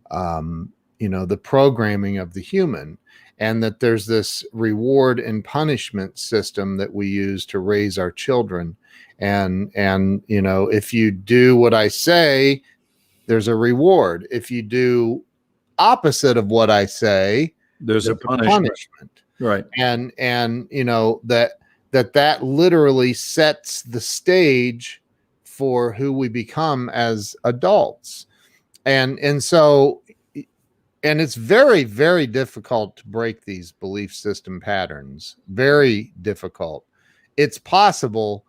the programming of the human, and that there's this reward and punishment system that we use to raise our children. And if you do what I say, there's a reward. If you do opposite of what I say, there's a punishment. Right. And that literally sets the stage for who we become as adults. And so it's very, very difficult to break these belief system patterns. Very difficult. It's possible,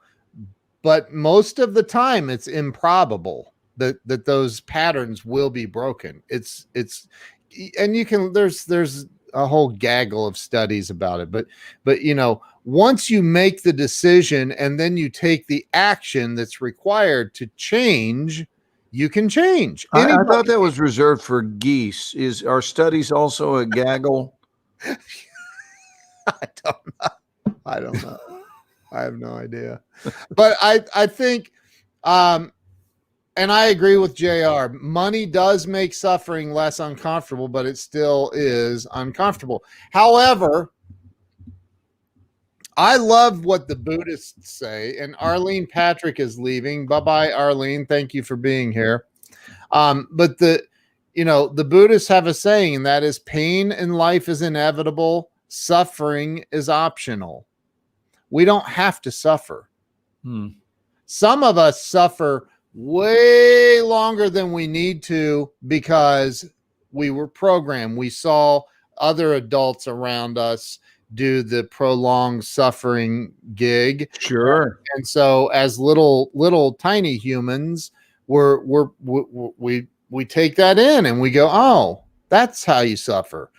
but most of the time it's improbable that those patterns will be broken. And you can, there's a whole gaggle of studies about it, but once you make the decision and then you take the action that's required to change, you can change. I thought that was reserved for geese. Are studies also a gaggle? I don't know. I have no idea. But I think, and I agree with JR, money does make suffering less uncomfortable, but it still is uncomfortable. However, I love what the Buddhists say, and Arlene Patrick is leaving. Bye-bye, Arlene. Thank you for being here. But the Buddhists have a saying, and that is, pain in life is inevitable. Suffering is optional. We don't have to suffer. Some of us suffer way longer than we need to because we were programmed. We saw other adults around us do the prolonged suffering gig. Sure. And so as little tiny humans, we take that in and we go, oh, that's how you suffer.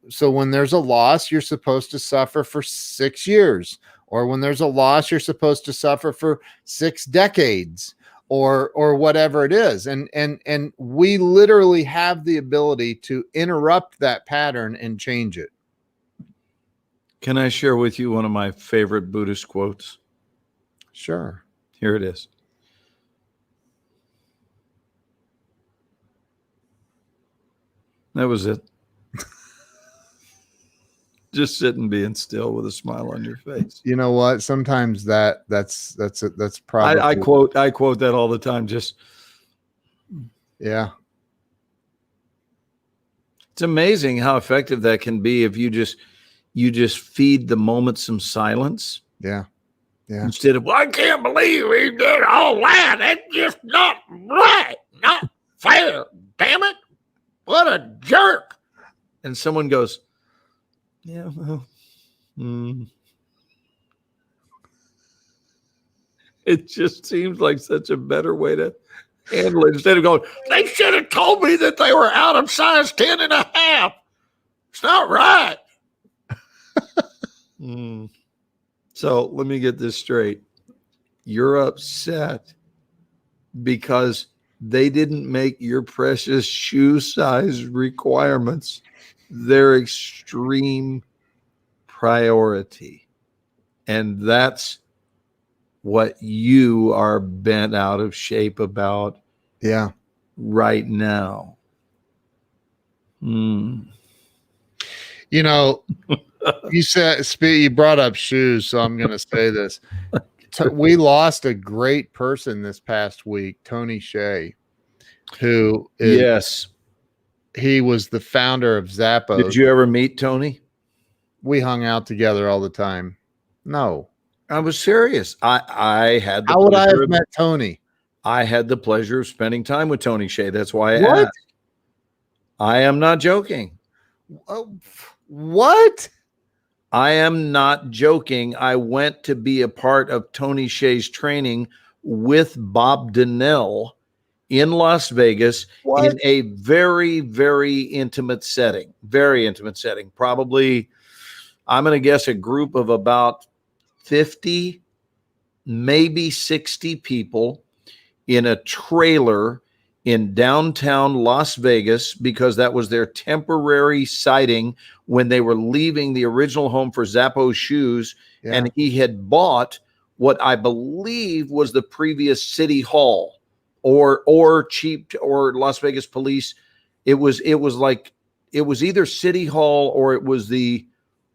So when there's a loss, you're supposed to suffer for 6 years, or when there's a loss, you're supposed to suffer for 6 decades, or whatever it is. And we literally have the ability to interrupt that pattern and change it. Can I share with you one of my favorite Buddhist quotes? Sure. Here it is. That was it. Just sitting, being still with a smile on your face. You know what? Sometimes that's probably. I quote that all the time. Just, yeah. It's amazing how effective that can be if you just feed the moment some silence. Yeah. Yeah. Instead of, well, I can't believe he did all that. That's just not right. Not fair. Damn it. What a jerk. And someone goes, yeah, well, It just seems like such a better way to handle it. Instead of going, they should have told me that they were out of size 10.5. It's not right. So let me get this straight. You're upset because they didn't make your precious shoe size requirements their extreme priority. And that's what you are bent out of shape about right now. You know, you brought up shoes, so I'm going to say this. We lost a great person this past week, Tony Hsieh, who is, he was the founder of Zappos. Did you ever meet Tony? We hung out together all the time. No, I was serious. I had. How would I have met Tony? I had the pleasure of spending time with Tony Hsieh. That's why I asked. I am not joking. What? I am not joking. I went to be a part of Tony Hsieh's training with Bob Donnell in Las Vegas What? in a very, very intimate setting. Very intimate setting. Probably, I'm going to guess a group of about 50, maybe 60 people in a trailer in downtown Las Vegas, because that was their temporary siting when they were leaving the original home for Zappos shoes. Yeah. And he had bought what I believe was the previous city hall or Las Vegas police. It was either city hall or it was the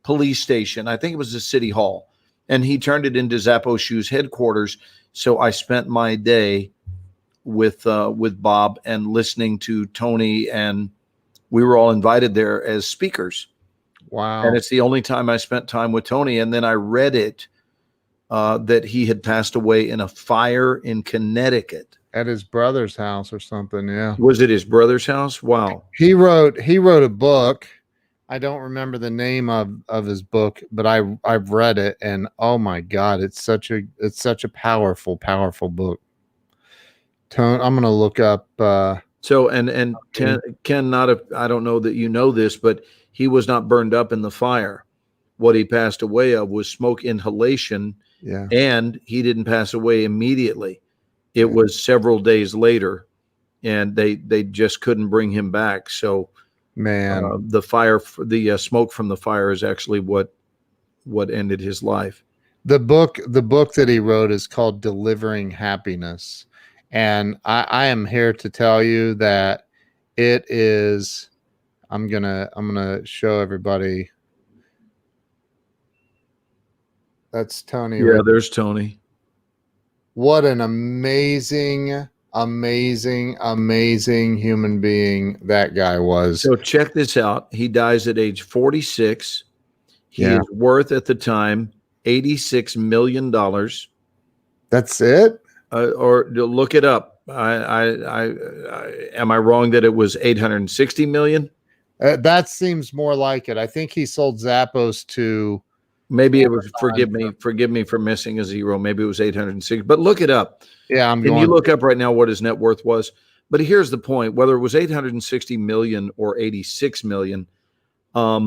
police station. I think it was the city hall. And he turned it into Zappos shoes headquarters. So I spent my day with Bob and listening to Tony, and we were all invited there as speakers. Wow. And it's the only time I spent time with Tony. And then I read it that he had passed away in a fire in Connecticut. At his brother's house or something. Yeah. Was it his brother's house? Wow. He wrote a book. I don't remember the name of his book, but I've read it, and oh my God, it's such a powerful book. Tone, I'm gonna look up. So and Ken, I don't know that you know this, but he was not burned up in the fire. What he passed away of was smoke inhalation. Yeah. And he didn't pass away immediately. It was several days later, and they just couldn't bring him back. So, man, the smoke from the fire is actually what ended his life. The book that he wrote is called Delivering Happiness. And I am here to tell you that it is, I'm gonna show everybody. That's Tony. Yeah, there's Tony. What an amazing human being that guy was. So check this out. He dies at age 46. He is worth at the time $86 million. That's it? Or look it up. I am I wrong that it was 860 million? That seems more like it. I think he sold Zappos to. Maybe it was. Forgive me for missing a zero. Maybe it was 860. But look it up. Yeah, Can you look up right now what his net worth was? But here's the point: whether it was 860 million or 86 million, at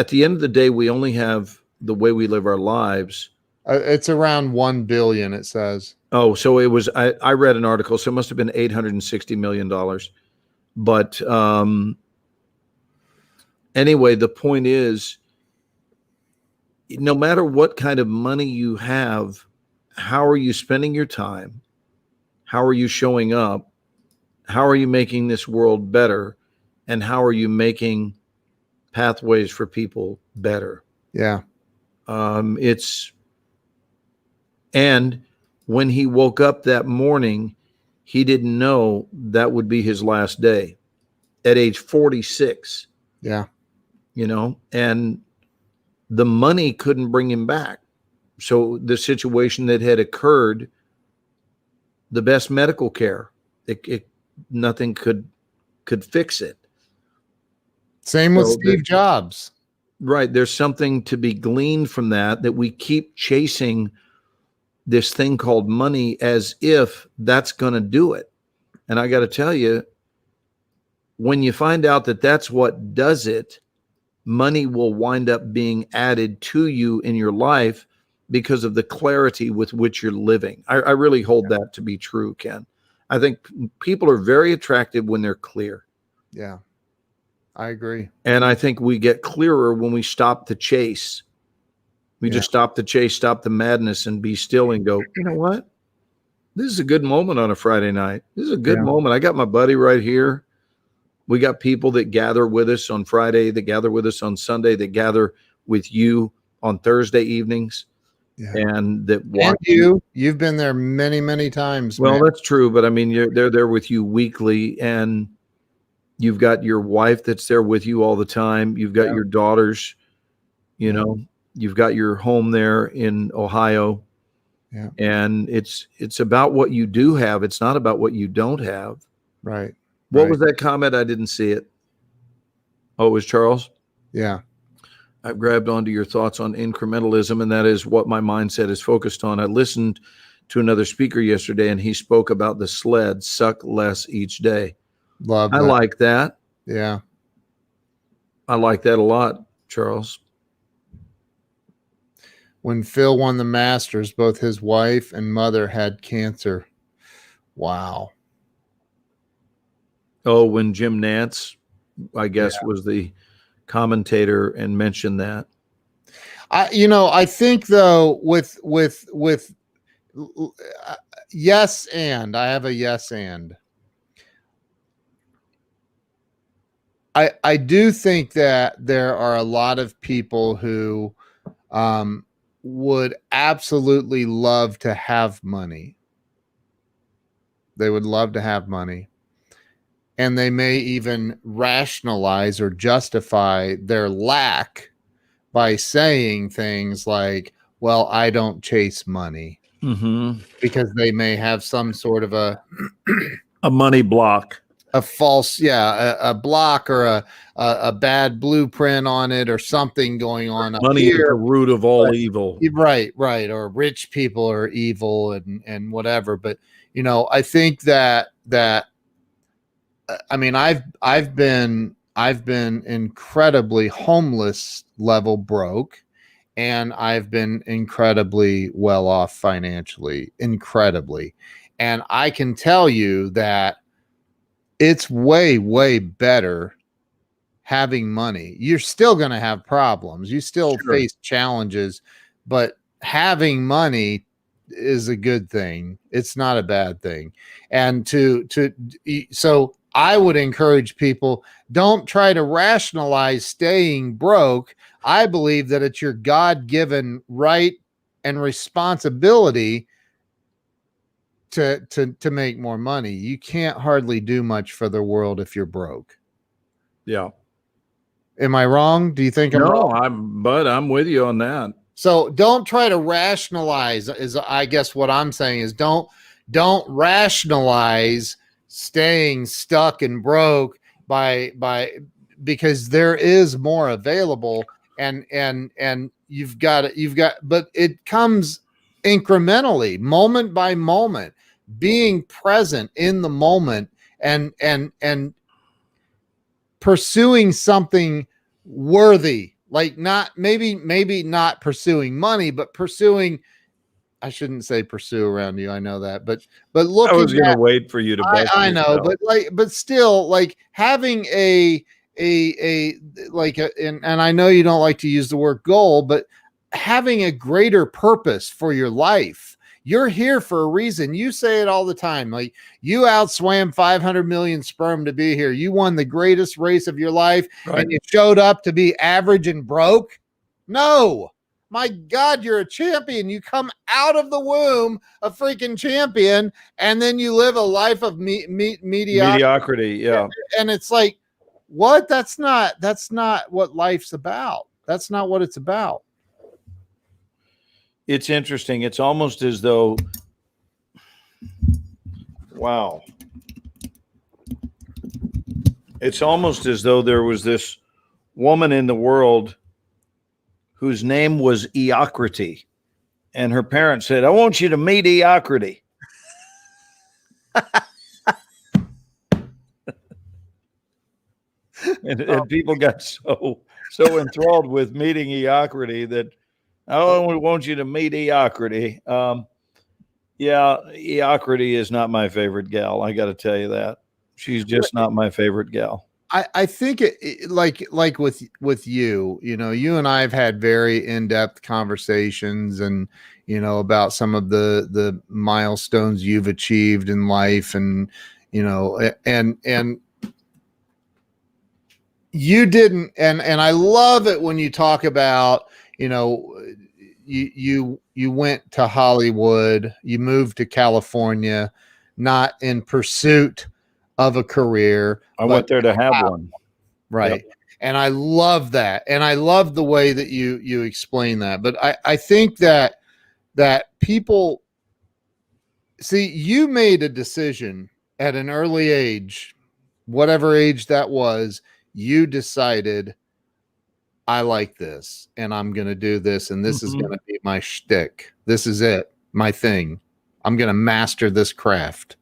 the end of the day, we only have the way we live our lives. It's around 1 billion. It says. Oh, so it was. I read an article, so it must have been $860 million. But anyway, the point is, no matter what kind of money you have, how are you spending your time? How are you showing up? How are you making this world better? And how are you making pathways for people better? Yeah. And when he woke up that morning, he didn't know that would be his last day at age 46. Yeah. And the money couldn't bring him back. So the situation that had occurred, the best medical care, nothing could fix it. Same with Steve Jobs. Right. There's something to be gleaned from that we keep chasing this thing called money as if that's going to do it. And I got to tell you, when you find out that that's what does it, money will wind up being added to you in your life because of the clarity with which you're living. I really hold that to be true, Ken. I think people are very attractive when they're clear. Yeah, I agree. And I think we get clearer when we stop the chase. We just stop the chase, stop the madness, and be still and go, you know what? This is a good moment on a Friday night. This is a good moment. I got my buddy right here. We got people that gather with us on Friday, that gather with us on Sunday, that gather with you on Thursday evenings. Yeah. And that watch you've been there many, many times. Well, that's true. But I mean, they're there with you weekly, and you've got your wife that's there with you all the time. You've got your daughters, you've got your home there in Ohio. Yeah. And it's about what you do have. It's not about what you don't have. Right. What was that comment? I didn't see it. Oh, it was Charles? Yeah. I've grabbed onto your thoughts on incrementalism, and that is what my mindset is focused on. I listened to another speaker yesterday, and he spoke about the sled, suck less each day. Love that. I like that. Yeah. I like that a lot, Charles. When Phil won the Masters, both his wife and mother had cancer. Wow. Oh, when Jim Nantz, I guess, was the commentator and mentioned that. I think though with yes, and I have a yes, and I do think that there are a lot of people who would absolutely love to have money. They would love to have money. And they may even rationalize or justify their lack by saying things like, well, I don't chase money, because they may have some sort of a money block, a false, a block or a bad blueprint on it or something going on. Money is the root of all evil. Right. Or rich people are evil and whatever. But, I think that I mean, I've been incredibly homeless level broke, and I've been incredibly well off financially, incredibly. And I can tell you that it's way, way better having money. You're still going to have problems. You still face challenges, but having money is a good thing. It's not a bad thing. And so I would encourage people, don't try to rationalize staying broke. I believe that it's your God-given right and responsibility to make more money. You can't hardly do much for the world if you're broke. Yeah. Am I wrong? Do you think I'm wrong? But I'm with you on that. So don't try to rationalize, is I guess what I'm saying is don't rationalize staying stuck and broke because there is more available, and you've got, but it comes incrementally, moment by moment, being present in the moment and pursuing something worthy, like maybe not pursuing money, but pursuing, I shouldn't say pursue around you. I know that, but look, I was going to wait for you to. I know, but still, like having and I know you don't like to use the word goal, but having a greater purpose for your life. You're here for a reason. You say it all the time. Like, you outswam 500 million sperm to be here. You won the greatest race of your life, and you showed up to be average and broke. No. My God, you're a champion. You come out of the womb a freaking champion, and then you live a life of mediocrity. Yeah. And it's like, what? That's not what life's about. That's not what it's about. It's interesting. It's almost as though, wow. It's almost as though there was this woman in the world whose name was Eocrity, and her parents said, I want you to meet Eocrity. and people got so enthralled with meeting Eocrity that I only want you to meet Eocrity. Eocrity is not my favorite gal. I got to tell you that. She's just not my favorite gal. I think it like with you, you and I have had very in-depth conversations, and about some of the milestones you've achieved in life, and and you didn't, and I love it when you talk about, you went to Hollywood, you moved to California, not in pursuit of a career. I went there to have one. Right. Yep. And I love that. And I love the way that you explain that. But I think that people see, you made a decision at an early age, whatever age that was, you decided, I like this, and I'm going to do this, and this is going to be my shtick. This is it, my thing. I'm going to master this craft.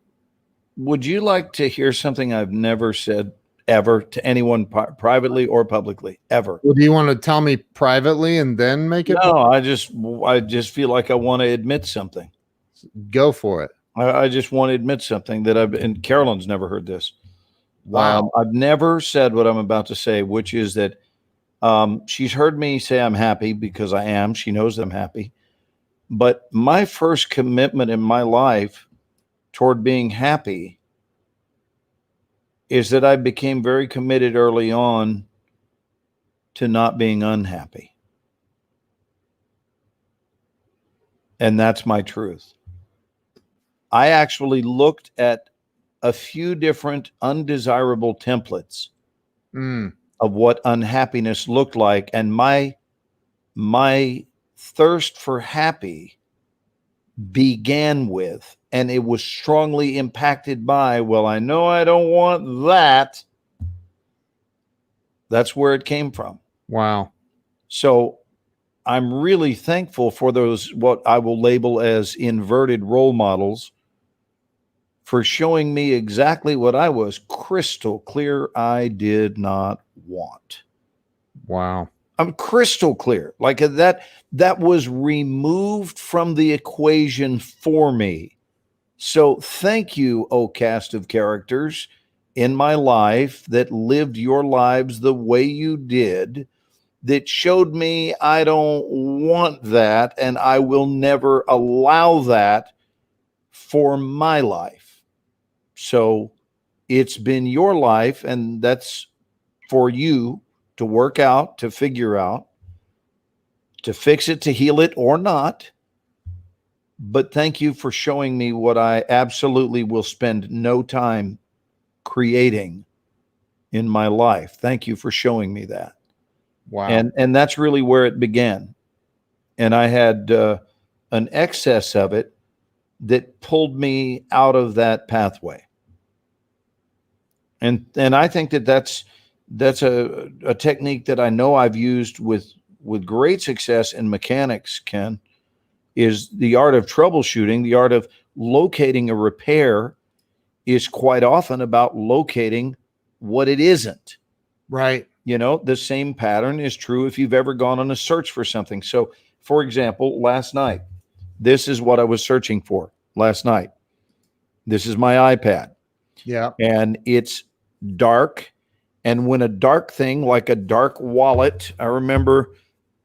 Would you like to hear something I've never said ever to anyone privately or publicly ever? Well, do you want to tell me privately and then make it? No, I just feel like I want to admit something. Go for it. I just want to admit something that and Carolyn's never heard this. Wow. I've never said what I'm about to say, which is that she's heard me say I'm happy because I am. She knows I'm happy. But my first commitment in my life toward being happy is that I became very committed early on to not being unhappy. And that's my truth. I actually looked at a few different undesirable templates of what unhappiness looked like. And my thirst for happy began with, and it was strongly impacted by, well, I know I don't want that. That's where it came from. Wow. So I'm really thankful for those, what I will label as inverted role models, for showing me exactly what I was crystal clear I did not want. Wow. I'm crystal clear. Like that was removed from the equation for me. So thank you, oh cast of characters in my life that lived your lives the way you did, that showed me I don't want that and I will never allow that for my life. So it's been your life, and that's for you to work out, to figure out, to fix it, to heal it or not. But thank you for showing me what I absolutely will spend no time creating in my life. Thank you for showing me that. Wow. And that's really where it began. And I had an excess of it that pulled me out of that pathway. And I think that's a technique that I know I've used with great success in mechanics, Ken, is the art of troubleshooting. The art of locating a repair is quite often about locating what it isn't. Right. You know, the same pattern is true if you've ever gone on a search for something. So, for example, last night, this is what I was searching for last night. This is my iPad. Yeah. And it's dark. And when a dark thing, like a dark wallet, I remember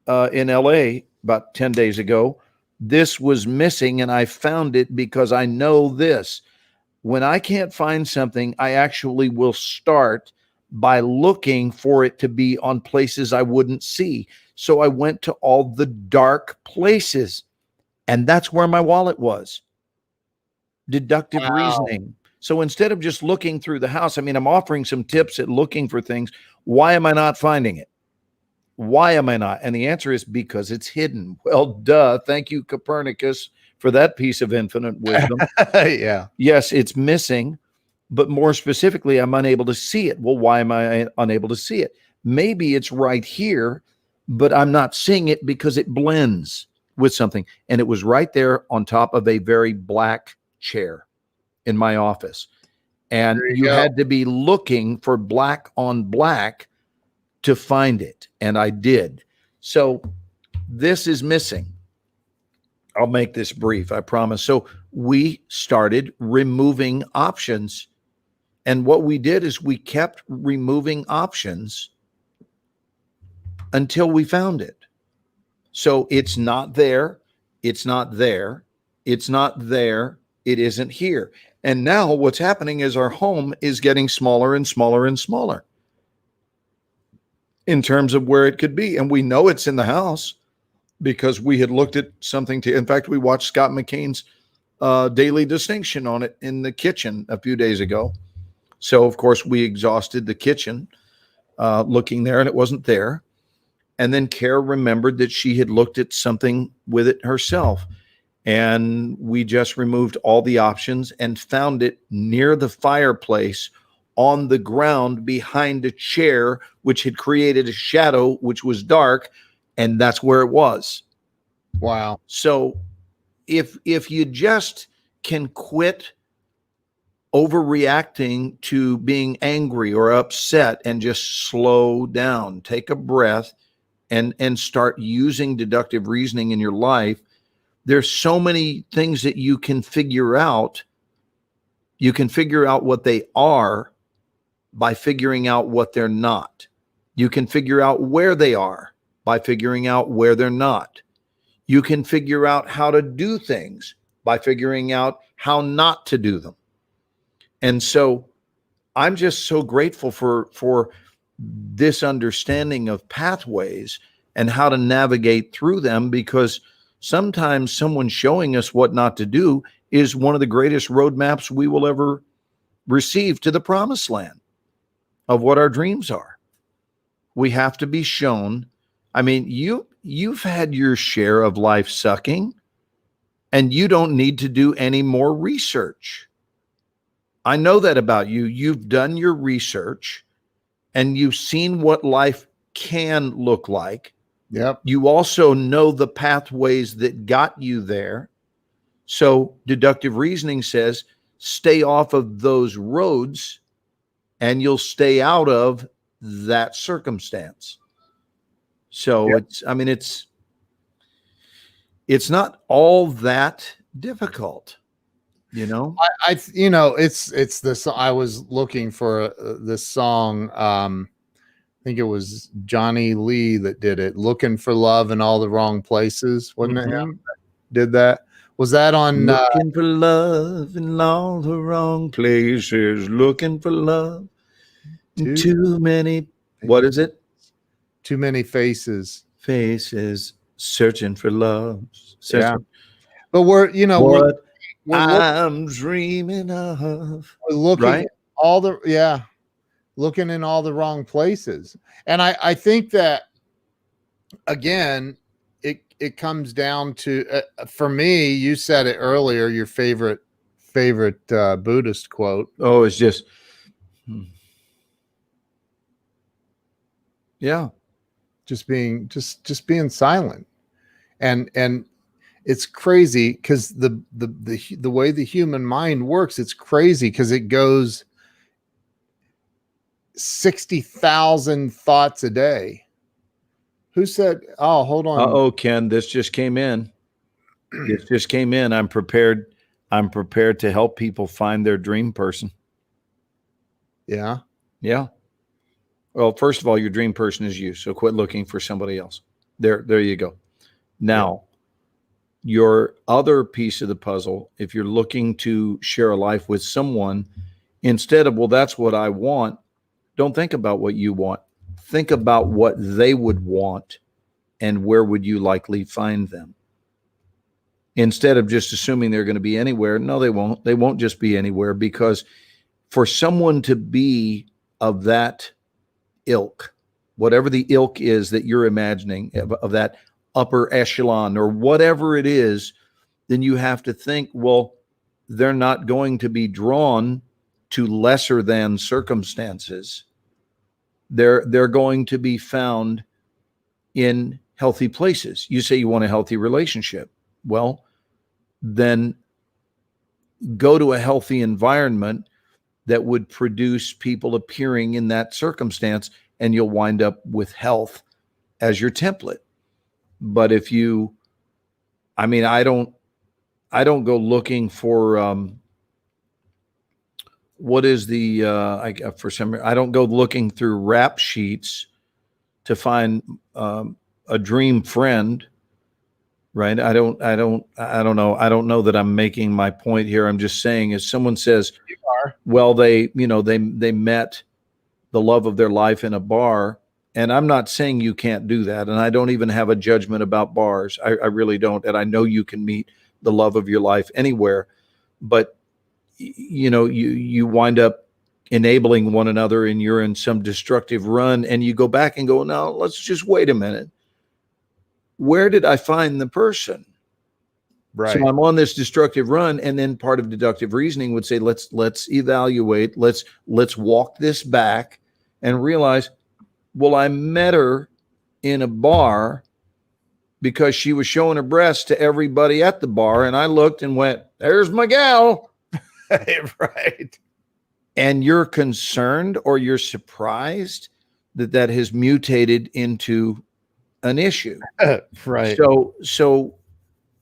in LA about 10 days ago, this was missing, and I found it because I know this. When I can't find something, I actually will start by looking for it to be on places I wouldn't see. So I went to all the dark places, and that's where my wallet was. Deductive reasoning. So instead of just looking through the house, I mean, I'm offering some tips at looking for things. Why am I not finding it? Why am I not? And the answer is because it's hidden. Well, duh. Thank you, Copernicus, for that piece of infinite wisdom. Yeah. Yes, it's missing, but more specifically, I'm unable to see it. Well, why am I unable to see it? Maybe it's right here, but I'm not seeing it because it blends with something. And it was right there on top of a very black chair in my office. And you had to be looking for black on black to find it. And I did. So this is missing. I'll make this brief, I promise. So we started removing options. And what we did is we kept removing options until we found it. So it's not there. It's not there. It's not there. It isn't here. And now what's happening is our home is getting smaller and smaller and smaller in terms of where it could be. And we know it's in the house because we had looked at something in fact, we watched Scott McKain's Daily Distinction on it in the kitchen a few days ago. So of course we exhausted the kitchen looking there, and it wasn't there. And then Kara remembered that she had looked at something with it herself. And we just removed all the options and found it near the fireplace on the ground behind a chair, which had created a shadow, which was dark. And that's where it was. Wow. So if you just can quit overreacting to being angry or upset and just slow down, take a breath, and start using deductive reasoning in your life, there's so many things that you can figure out. You can figure out what they are by figuring out what they're not. You can figure out where they are by figuring out where they're not. You can figure out how to do things by figuring out how not to do them. And so I'm just so grateful for this understanding of pathways and how to navigate through them, because sometimes someone showing us what not to do is one of the greatest roadmaps we will ever receive to the promised land of what our dreams are. We have to be shown. I mean, you've had your share of life sucking, and you don't need to do any more research. I know that about you. You've done your research and you've seen what life can look like. Yep. You also know the pathways that got you there. So deductive reasoning says, stay off of those roads and you'll stay out of that circumstance. So Yep. it's not all that difficult, you know? It's this, I was looking for this song. I think it was Johnny Lee that did it. Looking for love in all the wrong places. Wasn't it him that did that? Was that on Looking for love in all the wrong places, looking for love in too many, what is it? Too Many Faces. Faces, searching for love. Yeah. But we're I'm dreaming of. looking Right? at looking in all the wrong places. And I think that, again, it comes down to, for me, you said it earlier, your favorite Buddhist quote. Oh, it's just, yeah. Just being silent. And it's crazy because the way the human mind works, it's crazy because it goes 60,000 thoughts a day. Who said, oh, hold on. Uh-oh, Ken, this just came in. This just came in. I'm prepared to help people find their dream person. Yeah. Yeah. Well, first of all, your dream person is you. So quit looking for somebody else. There you go. Now, your other piece of the puzzle, if you're looking to share a life with someone, instead of, well, that's what I want, don't think about what you want. Think about what they would want and where would you likely find them. Instead of just assuming they're going to be anywhere. No, they won't. They won't just be anywhere, because for someone to be of that ilk, whatever the ilk is that you're imagining, of that upper echelon or whatever it is, then you have to think, well, they're not going to be drawn to lesser than circumstances. They're going to be found in healthy places. You say you want a healthy relationship. Well, then go to a healthy environment that would produce people appearing in that circumstance, and you'll wind up with health as your template. But if you, I don't go looking for, what is the, I don't go looking through rap sheets to find a dream friend, right? I don't know. I don't know that I'm making my point here. I'm just saying, if someone says, well, they met the love of their life in a bar, and I'm not saying you can't do that. And I don't even have a judgment about bars. I really don't. And I know you can meet the love of your life anywhere, but you wind up enabling one another and you're in some destructive run, and you go back and go, no, let's just wait a minute. Where did I find the person? Right. So I'm on this destructive run, and then part of deductive reasoning would say, let's evaluate, let's walk this back and realize, well, I met her in a bar because she was showing her breasts to everybody at the bar. And I looked and went, there's my gal. Right. And you're concerned or you're surprised that that has mutated into an issue. Right. So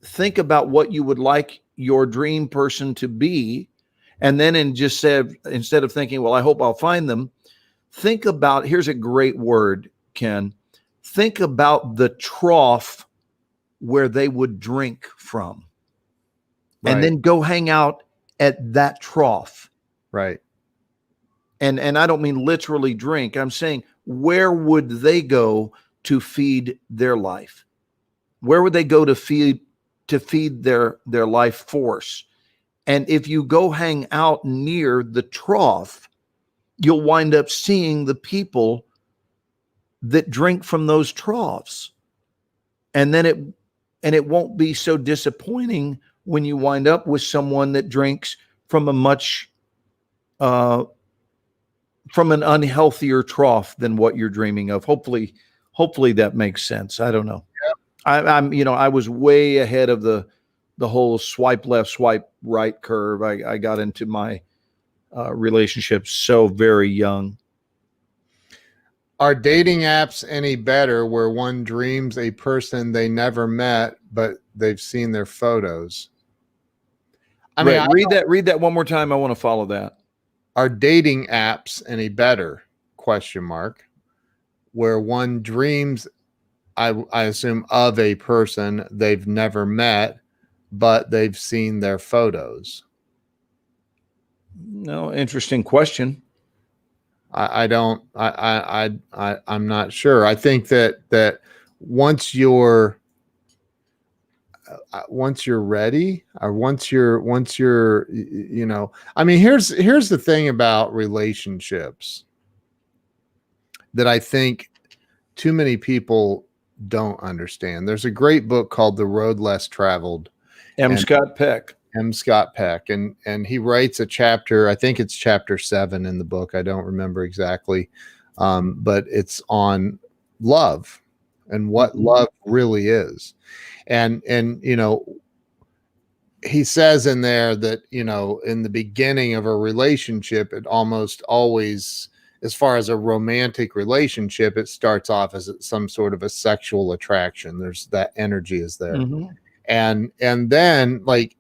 think about what you would like your dream person to be. And then instead of thinking, well, I hope I'll find them, think about, here's a great word, Ken. Think about the trough where they would drink from. Right. And then go hang out at that trough. Right. And I don't mean literally drink. I'm saying, where would they go to feed their life? Where would they go to feed their life force? And if you go hang out near the trough, you'll wind up seeing the people that drink from those troughs. And then it won't be so disappointing when you wind up with someone that drinks from a much from an unhealthier trough than what you're dreaming of. Hopefully that makes sense. I don't know. Yep. I was way ahead of the whole swipe left, swipe right curve. I got into my relationships so very young. Are dating apps any better where one dreams a person they never met, but they've seen their photos? Read that one more time. I want to follow that. Are dating apps any better? ? Where one dreams, I assume, of a person they've never met, but they've seen their photos. No, interesting question. I'm not sure. I think that once you're ready, or once you're, I mean, here's the thing about relationships that I think too many people don't understand. There's a great book called The Road Less Traveled. Scott Peck. M. Scott Peck. And he writes a chapter, I think it's chapter 7 in the book. I don't remember exactly. But it's on love and what love really is. And he says in there that, in the beginning of a relationship, it almost always, as far as a romantic relationship, it starts off as some sort of a sexual attraction. There's that energy is there. Mm-hmm. And then like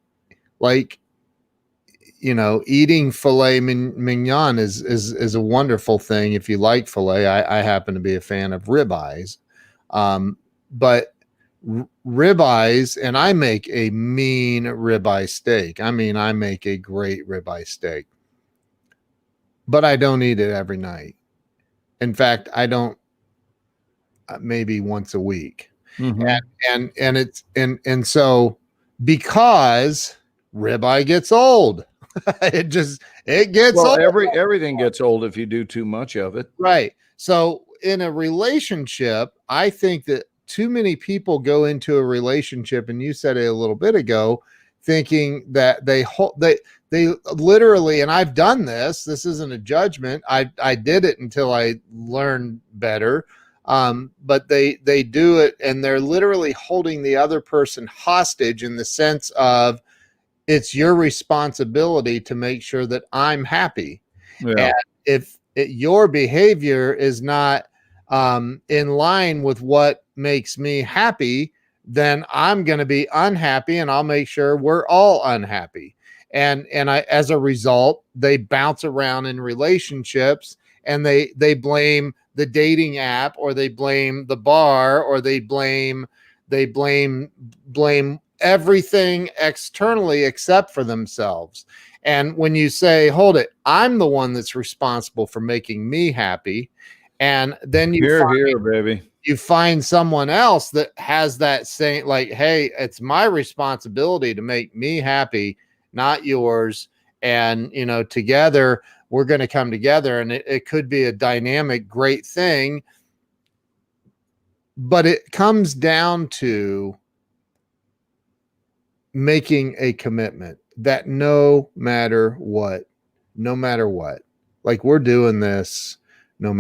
eating filet mignon is a wonderful thing if you like filet. I happen to be a fan of ribeyes, but ribeyes, and I make a mean ribeye steak. I mean, I make a great ribeye steak, but I don't eat it every night. In fact, I don't, maybe once a week. Mm-hmm. And so, because ribeye gets old, it gets old. Everything gets old if you do too much of it. Right. So in a relationship, I think that too many people go into a relationship, and you said it a little bit ago, thinking that they literally, and I've done this isn't a judgment. I did it until I learned better. But they do it, and they're literally holding the other person hostage in the sense of, it's your responsibility to make sure that I'm happy. Yeah. And if your behavior is not in line with what makes me happy, then I'm going to be unhappy, and I'll make sure we're all unhappy. And as a result, they bounce around in relationships, and they blame the dating app, or they blame the bar, or they blame everything externally except for themselves. And when you say, hold it, I'm the one that's responsible for making me happy, and then you find someone else that has that same, like, hey, it's my responsibility to make me happy, not yours. And together we're going to come together, and it could be a dynamic, great thing. But it comes down to making a commitment that no matter what, like, we're doing this no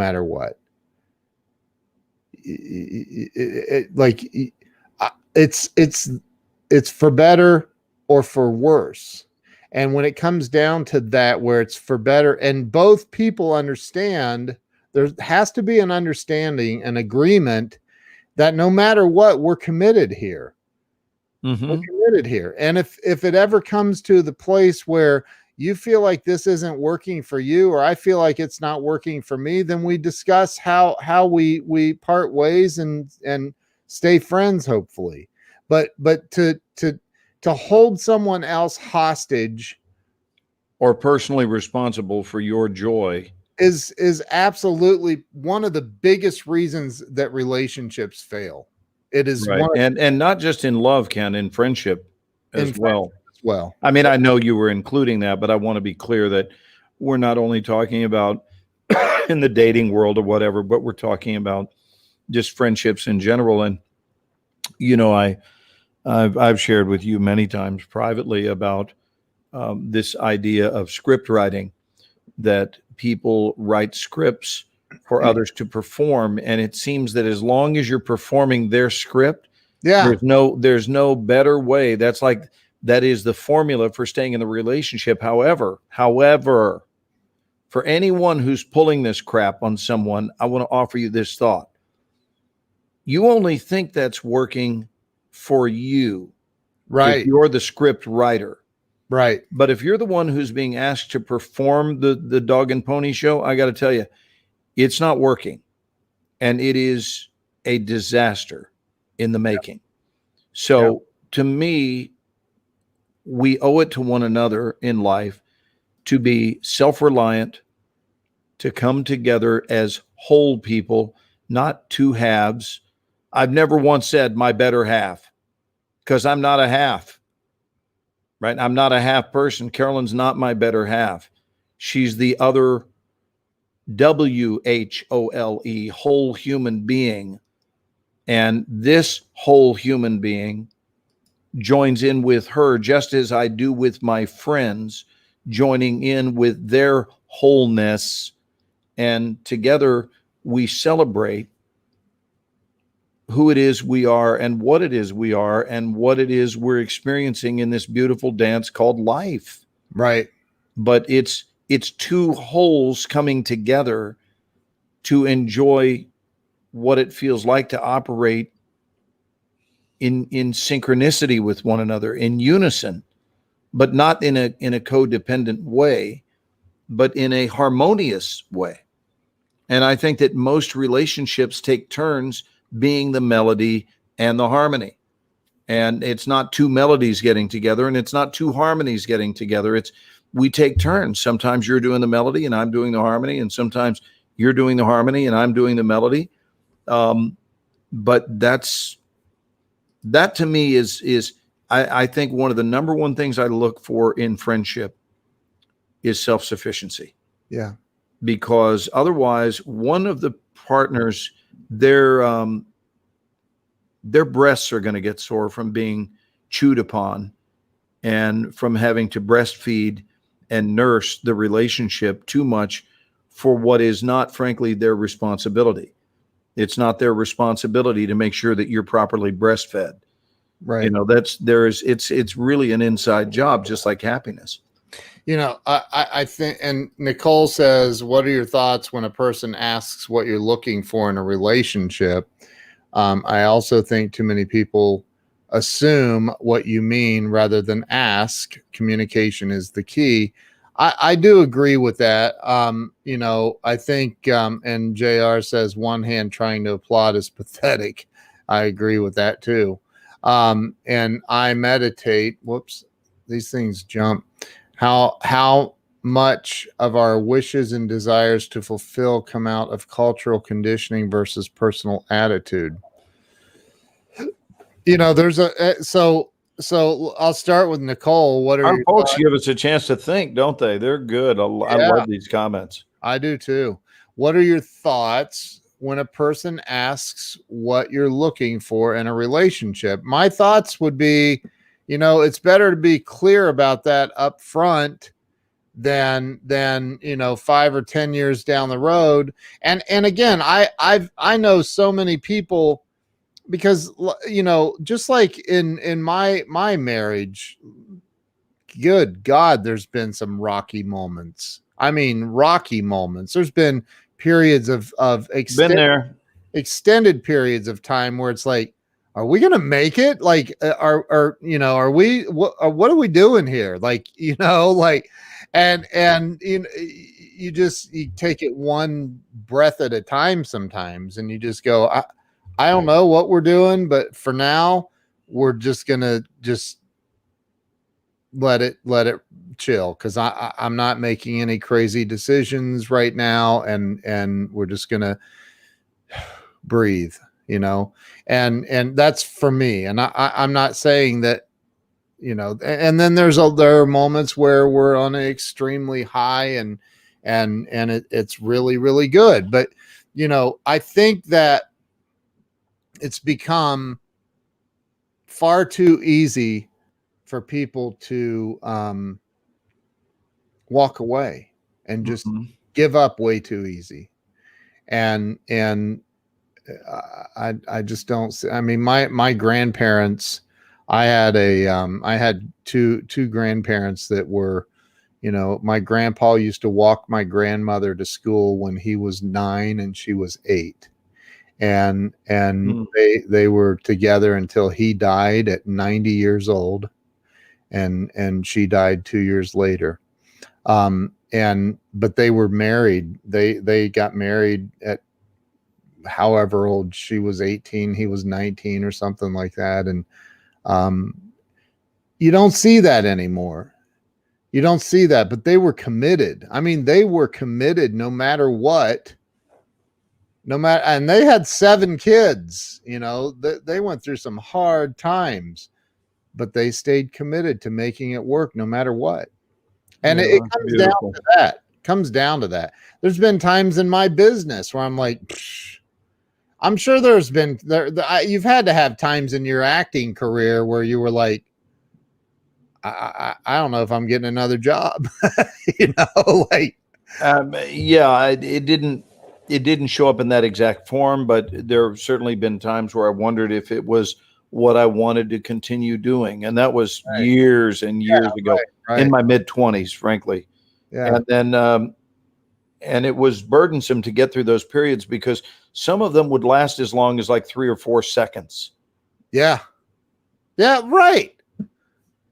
it's for better or for worse. And when it comes down to that, where it's for better, and both people understand, there has to be an understanding, an agreement that no matter what, we're committed here. Mm-hmm. We're committed here. And if it ever comes to the place where you feel like this isn't working for you, or I feel like it's not working for me, then we discuss how we part ways and stay friends, hopefully. But to hold someone else hostage or personally responsible for your joy is absolutely one of the biggest reasons that relationships fail. It is right. And not just in love, Ken, in friendship as well. I mean, I know you were including that, but I want to be clear that we're not only talking about in the dating world or whatever, but we're talking about just friendships in general. And you know, I've shared with you many times privately about this idea of script writing, that people write scripts for others to perform, and it seems that as long as you're performing their script, there's no better way. That is the formula for staying in the relationship. However, for anyone who's pulling this crap on someone, I want to offer you this thought. You only think that's working for you, right? If you're the script writer, right? But if you're the one who's being asked to perform the dog and pony show, I got to tell you, it's not working, and it is a disaster in the making. So to me, we owe it to one another in life to be self-reliant, to come together as whole people, not two halves. I've never once said my better half, because I'm not a half, right? I'm not a half person. Carolyn's not my better half. She's the other WHOLE, whole human being. And this whole human being joins in with her, just as I do with my friends, joining in with their wholeness. And together we celebrate who it is we are and what it is we are and what it is we're experiencing in this beautiful dance called life. Right. But it's two wholes coming together to enjoy what it feels like to operate in synchronicity with one another, in unison, but not in a codependent way, but in a harmonious way. And I think that most relationships take turns being the melody and the harmony. And it's not two melodies getting together, and it's not two harmonies getting together. We take turns. Sometimes you're doing the melody and I'm doing the harmony, and sometimes you're doing the harmony and I'm doing the melody. But that to me is I think one of the number one things I look for in friendship is self-sufficiency. Yeah. Because otherwise one of the partners, their breasts are going to get sore from being chewed upon and from having to breastfeed and nurse the relationship too much for what is not, frankly, their responsibility. It's not their responsibility to make sure that you're properly breastfed. Right. You know, it's really an inside job, just like happiness. You know, I think, and Nicole says, what are your thoughts when a person asks what you're looking for in a relationship? I also think too many people assume what you mean rather than ask. Communication is the key. I do agree with that. You know, I think, and JR says one hand trying to applaud is pathetic. I agree with that too. And I meditate. Whoops, these things jump. How much of our wishes and desires to fulfill come out of cultural conditioning versus personal attitude? You know, there's so I'll start with Nicole. What are our your folks thoughts? give us a chance to think, don't they? They're good. I love these comments. I do too. What are your thoughts when a person asks what you're looking for in a relationship? My thoughts would be, you know, it's better to be clear about that up front than you know, 5 or 10 years down the road. And again, I know so many people because you know, just like in my marriage, good God, there's been some rocky moments. I mean, rocky moments. There's been periods of Been there. extended periods of time where it's like, are we gonna make it? Like, are you know, are we what are we doing here? Like, you know, like, and you know, you take it one breath at a time sometimes, and you just go, I don't know what we're doing, but for now, we're just gonna just let it chill, because I'm not making any crazy decisions right now, and we're just gonna breathe, you know, and that's for me. And I'm not saying that, you know, and then there are moments where we're on an extremely high, and it's really, really good. But, you know, I think that it's become far too easy for people to walk away and just give up way too easy. And I just don't see, I mean, my grandparents, I had two grandparents that were, you know, my grandpa used to walk my grandmother to school when he was 9 and she was 8. And they were together until he died at 90 years old, and she died 2 years later. But they were married. They got married at however old she was, 18, he was 19 or something like that. And you don't see that anymore. You don't see that, but they were committed. I mean, they were committed no matter what. And they had 7 kids, you know, they went through some hard times, but they stayed committed to making it work no matter what. And it comes down to that. Comes down to that. There's been times in my business where I'm like, I'm sure there's been you've had to have times in your acting career where you were like, I don't know if I'm getting another job, you know, like, yeah, it didn't show up in that exact form, but there have certainly been times where I wondered if it was what I wanted to continue doing. And that was years and years ago, in my mid-20s, frankly. Yeah. And then, and it was burdensome to get through those periods because some of them would last as long as like 3 or 4 seconds. Yeah. Yeah. Right.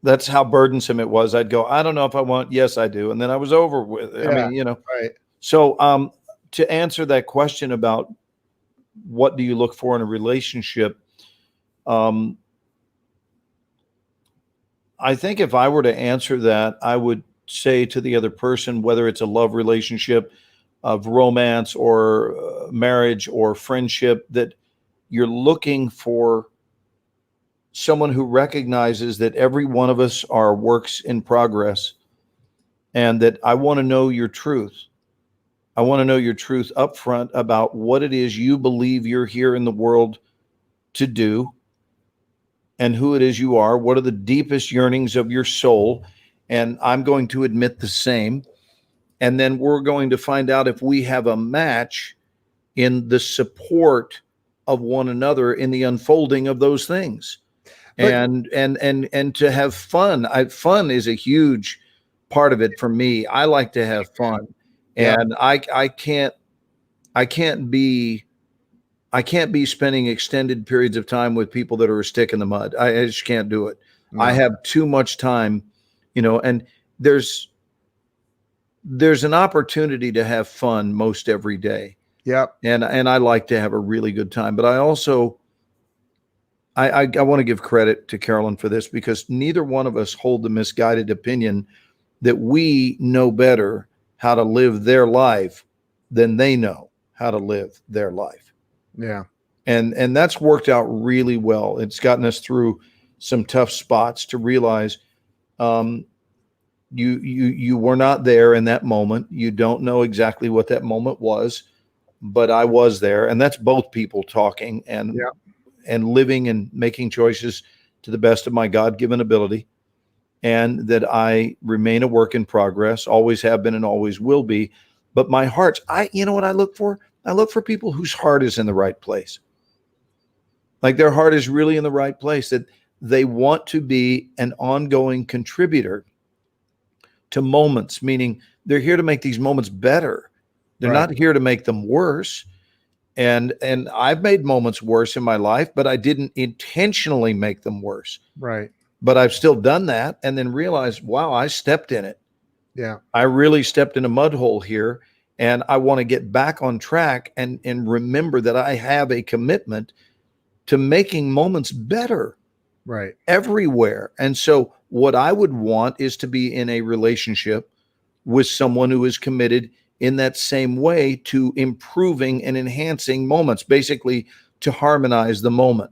That's how burdensome it was. I'd go, I don't know if I want, yes, I do. And then I was over with it. Yeah. I mean, you know, right. So, to answer that question about what do you look for in a relationship, I think if I were to answer that, I would say to the other person, whether it's a love relationship, of romance or marriage or friendship, that you're looking for someone who recognizes that every one of us are works in progress, and that I want to know your truth. I want to know your truth up front about what it is you believe you're here in the world to do, and who it is you are. What are the deepest yearnings of your soul? And I'm going to admit the same. And then we're going to find out if we have a match in the support of one another in the unfolding of those things. But, and to have fun. Fun is a huge part of it for me. I like to have fun. And I can't be spending extended periods of time with people that are a stick in the mud. I just can't do it. No. I have too much time, you know, and there's an opportunity to have fun most every day. Yep. And I like to have a really good time, but I also, I want to give credit to Carolyn for this, because neither one of us hold the misguided opinion that we know better how to live their life than they know how to live their life. Yeah. And that's worked out really well. It's gotten us through some tough spots to realize you were not there in that moment. You don't know exactly what that moment was, but I was there. And that's both people talking and living and making choices to the best of my God-given ability. And that I remain a work in progress, always have been and always will be. But my heart's, you know what I look for? I look for people whose heart is in the right place. Like their heart is really in the right place, that they want to be an ongoing contributor to moments, meaning they're here to make these moments better. They're Right. not here to make them worse. And I've made moments worse in my life, but I didn't intentionally make them worse. Right. But I've still done that and then realized, wow, I stepped in it. Yeah. I really stepped in a mud hole here, and I want to get back on track and remember that I have a commitment to making moments better Right. everywhere. And so what I would want is to be in a relationship with someone who is committed in that same way to improving and enhancing moments, basically to harmonize the moment,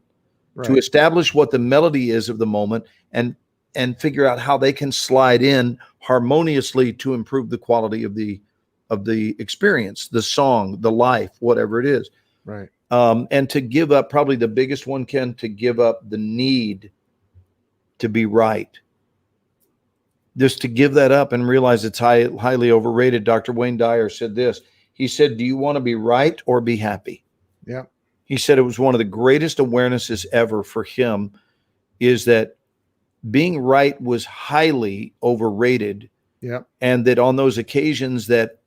to Right. establish what the melody is of the moment and figure out how they can slide in harmoniously to improve the quality of the experience, the song, the life, whatever it is. Right. And to give up, probably the biggest one, Ken, to give up the need to be right. Just to give that up and realize it's highly overrated. Dr. Wayne Dyer said this. He said, do you want to be right or be happy? Yeah. He said it was one of the greatest awarenesses ever for him, is that being right was highly overrated. Yeah. And that on those occasions that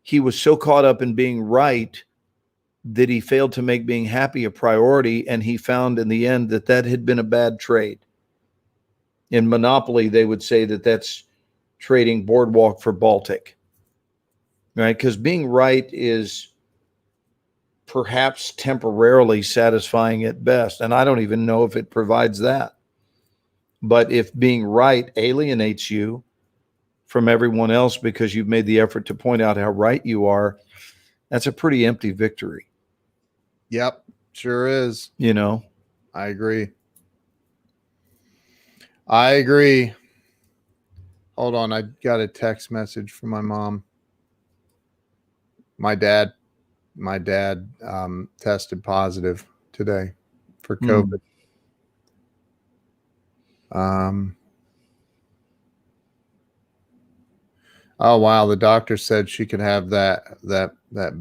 he was so caught up in being right that he failed to make being happy a priority. And he found in the end that that had been a bad trade. In Monopoly, they would say that that's trading Boardwalk for Baltic, right? Because being right is perhaps temporarily satisfying at best. And I don't even know if it provides that. But if being right alienates you from everyone else because you've made the effort to point out how right you are, that's a pretty empty victory. Yep. Sure is. You know? I agree. I agree. Hold on. I got a text message from my mom. My dad tested positive today for COVID. Oh wow, the doctor said she could have that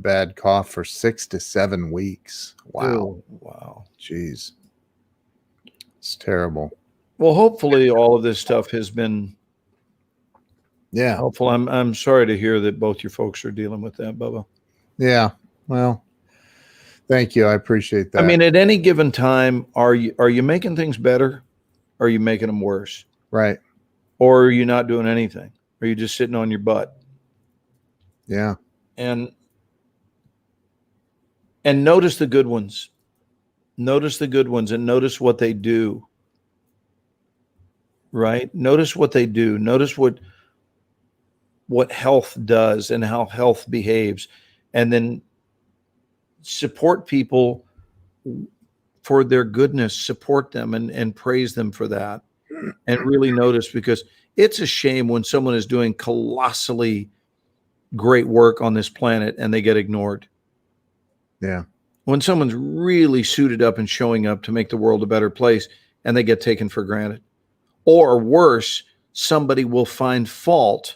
bad cough for 6 to 7 weeks. Wow. Ew, wow. Jeez. It's terrible. Well, hopefully all of this stuff has been helpful. I'm sorry to hear that both your folks are dealing with that, Bubba. Yeah. Well, thank you. I appreciate that. I mean, at any given time, are you making things better? Or are you making them worse? Right. Or are you not doing anything? Are you just sitting on your butt? Yeah. And notice the good ones. Notice the good ones and notice what they do. Right? Notice what they do. Notice what health does and how health behaves. And then support people for their goodness, support them and praise them for that. And really notice, because it's a shame when someone is doing colossally great work on this planet and they get ignored. Yeah. When someone's really suited up and showing up to make the world a better place and they get taken for granted. Or worse, somebody will find fault.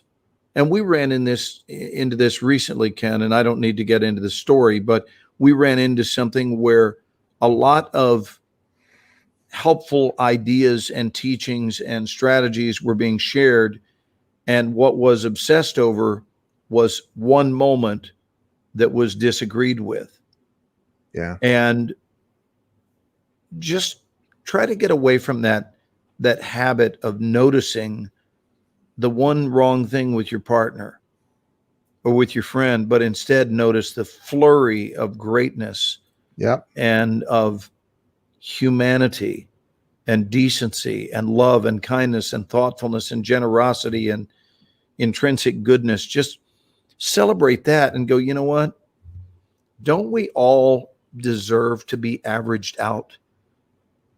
And we ran into this recently, Ken, and I don't need to get into the story, but we ran into something where a lot of helpful ideas and teachings and strategies were being shared. And what was obsessed over was one moment that was disagreed with. Yeah. And just try to get away from that habit of noticing the one wrong thing with your partner or with your friend, but instead notice the flurry of greatness. Yep. And of humanity and decency and love and kindness and thoughtfulness and generosity and intrinsic goodness. Just celebrate that and go, you know what? Don't we all deserve to be averaged out?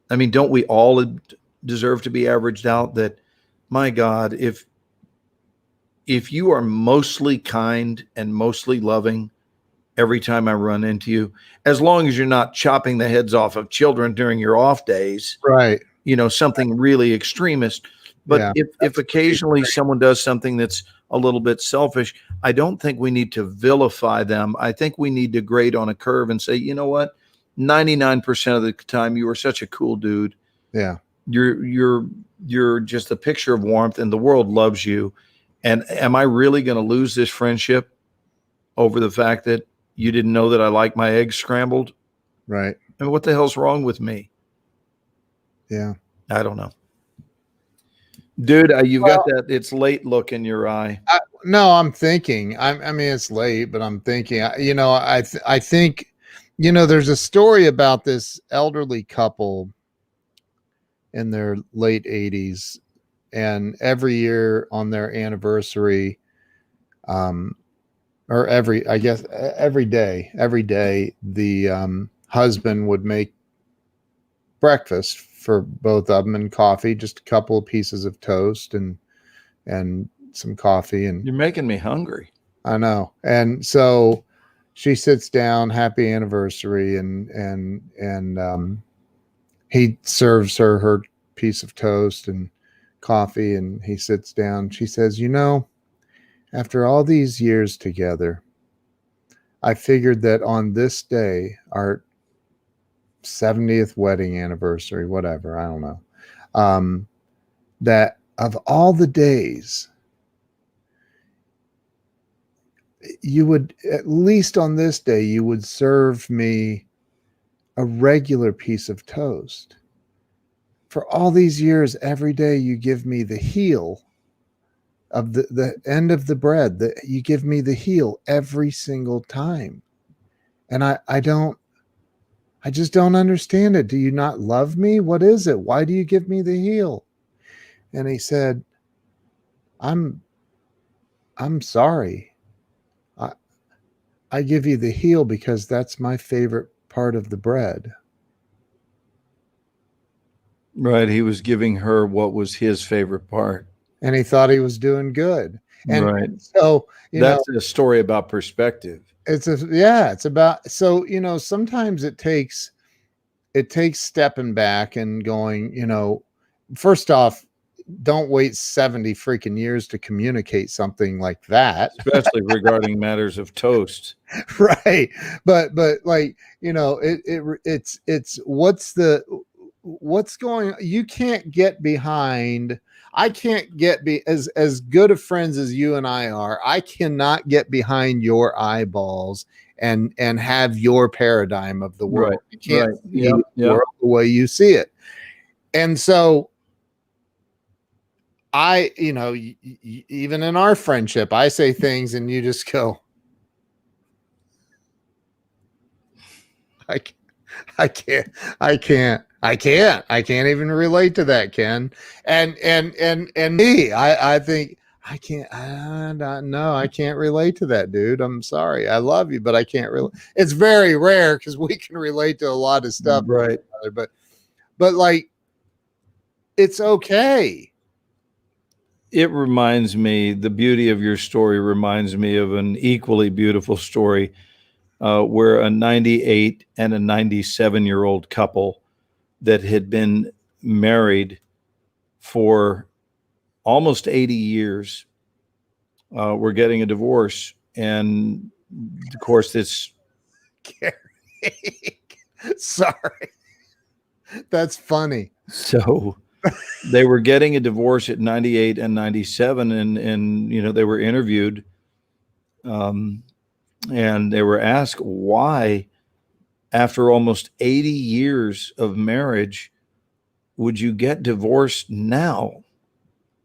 I mean, don't we all deserve to be averaged out? That, my God, if you are mostly kind and mostly loving every time I run into you, as long as you're not chopping the heads off of children during your off days, right? You know, something really extremist. But if occasionally someone does something that's a little bit selfish, I don't think we need to vilify them. I think we need to grade on a curve and say, you know what? 99% of the time, you are such a cool dude. Yeah. You're just a picture of warmth, and the world loves you. And am I really going to lose this friendship over the fact that you didn't know that I like my eggs scrambled? Right. And what the hell's wrong with me? Yeah. I don't know. Dude, you've got that it's late look in your eye. No, I'm thinking. I mean, it's late, but I'm thinking. I think, there's a story about this elderly couple in their late 80s, and every year on their anniversary, or every day, the husband would make breakfast for both of them and coffee, just a couple of pieces of toast and some coffee. And you're making me hungry. I know. And so she sits down, happy anniversary, and he serves her piece of toast and coffee, and he sits down. She says, after all these years together, I figured that on this day, our 70th wedding anniversary, whatever, I don't know, that of all the days, you would, at least on this day, you would serve me a regular piece of toast. For all these years, every day you give me the heel of the end of the bread, that you give me the heel every single time. And I just don't understand it. Do you not love me? What is it? Why do you give me the heel? And he said, I'm sorry. I give you the heel because that's my favorite part of the bread. Right. He was giving her what was his favorite part. And he thought he was doing good. And right. So, that's a story about perspective. It's about, so, sometimes it takes stepping back and going, first off, don't wait 70 freaking years to communicate something like that, especially regarding matters of toast. Right. But like, it's what's going, you can't get behind. I can't get as good of friends as you and I are. I cannot get behind your eyeballs and have your paradigm of the world. Right. You can't see the world the way you see it. And so even in our friendship, I say things and you just go, I can't even relate to that, Ken. And me, I think I can't, no, I can't relate to that, dude. I'm sorry. I love you, but I can't really, it's very rare because we can relate to a lot of stuff. Right. But like, it's okay. It reminds me, the beauty of your story reminds me of an equally beautiful story where a 98 and a 97-year-old couple that had been married for almost 80 years were getting a divorce. And of course, this. Sorry. That's funny. So they were getting a divorce at 98 and 97, and they were interviewed, and they were asked why, after almost 80 years of marriage, would you get divorced now?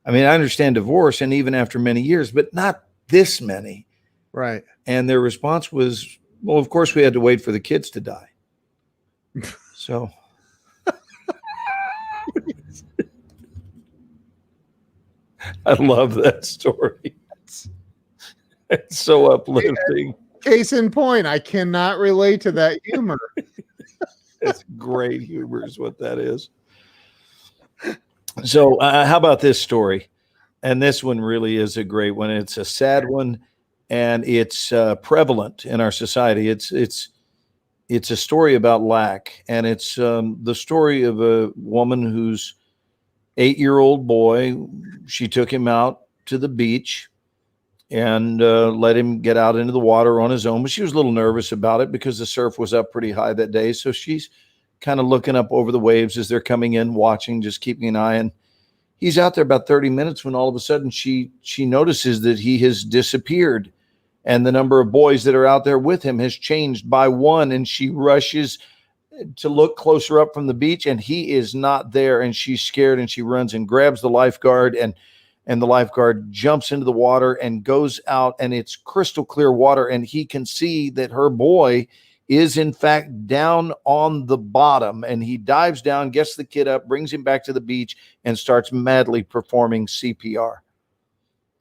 I mean, I understand divorce, and even after many years, but not this many. Right. And their response was, well, of course we had to wait for the kids to die. So. I love that story. It's so uplifting. Case in point, I cannot relate to that humor. It's great humor is what that is. So how about this story? And this one really is a great one. It's a sad one, and it's prevalent in our society. It's a story about lack, and it's the story of a woman whose 8-year-old boy, she took him out to the beach, and let him get out into the water on his own. But she was a little nervous about it because the surf was up pretty high that day. So she's kind of looking up over the waves as they're coming in, watching, just keeping an eye. And he's out there about 30 minutes when all of a sudden she notices that he has disappeared. And the number of boys that are out there with him has changed by one. And she rushes to look closer up from the beach, and he is not there. And she's scared, and she runs and grabs the lifeguard, and the lifeguard jumps into the water and goes out, and it's crystal clear water. And he can see that her boy is in fact down on the bottom, and he dives down, gets the kid up, brings him back to the beach, and starts madly performing CPR.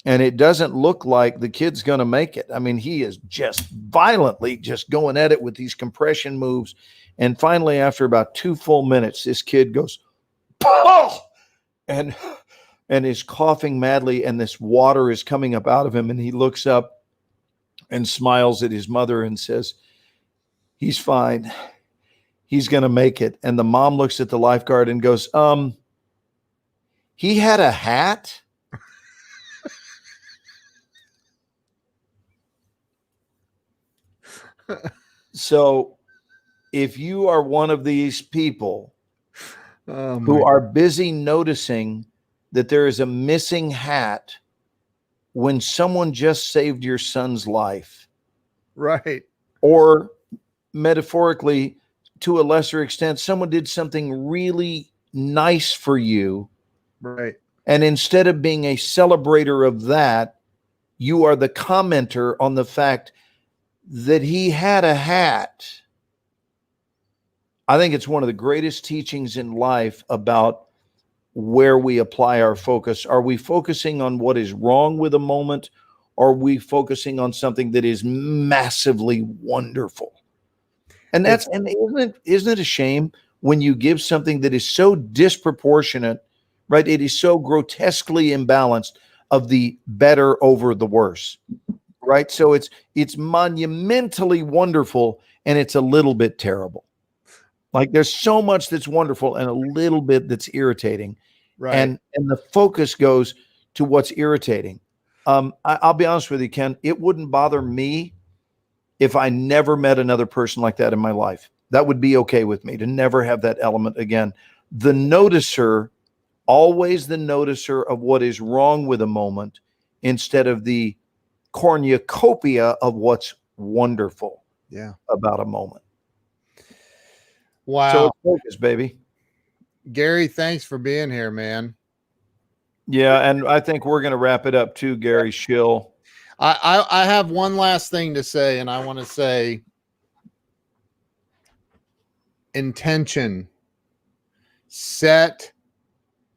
And it doesn't look like the kid's going to make it. I mean, he is just violently just going at it with these compression moves. And finally, after about 2 full minutes, this kid goes, "Oh!" and is coughing madly, and this water is coming up out of him. And he looks up and smiles at his mother and says, "He's fine. He's going to make it." And the mom looks at the lifeguard and goes, "He had a hat?" So if you are one of these people who are busy noticing that there is a missing hat when someone just saved your son's life, right, or metaphorically, to a lesser extent, someone did something really nice for you, right, and instead of being a celebrator of that, you are the commenter on the fact that he had a hat. I think it's one of the greatest teachings in life about where we apply our focus. Are we focusing on what is wrong with a moment, or are we focusing on something that is massively wonderful? And isn't it a shame when you give something that is so disproportionate, right? It is so grotesquely imbalanced, of the better over the worse, right? So it's monumentally wonderful, and it's a little bit terrible. Like, there's so much that's wonderful and a little bit that's irritating. right. And the focus goes to what's irritating. I'll be honest with you, Ken, it wouldn't bother me if I never met another person like that in my life. That would be okay with me, to never have that element again. The noticer, always the noticer of what is wrong with a moment, instead of the cornucopia of what's wonderful about a moment. Wow. So it's focus, baby. Gary, thanks for being here, man. Yeah, and I think we're going to wrap it up too, Gary Schill. I have one last thing to say, and I want to say intention. Set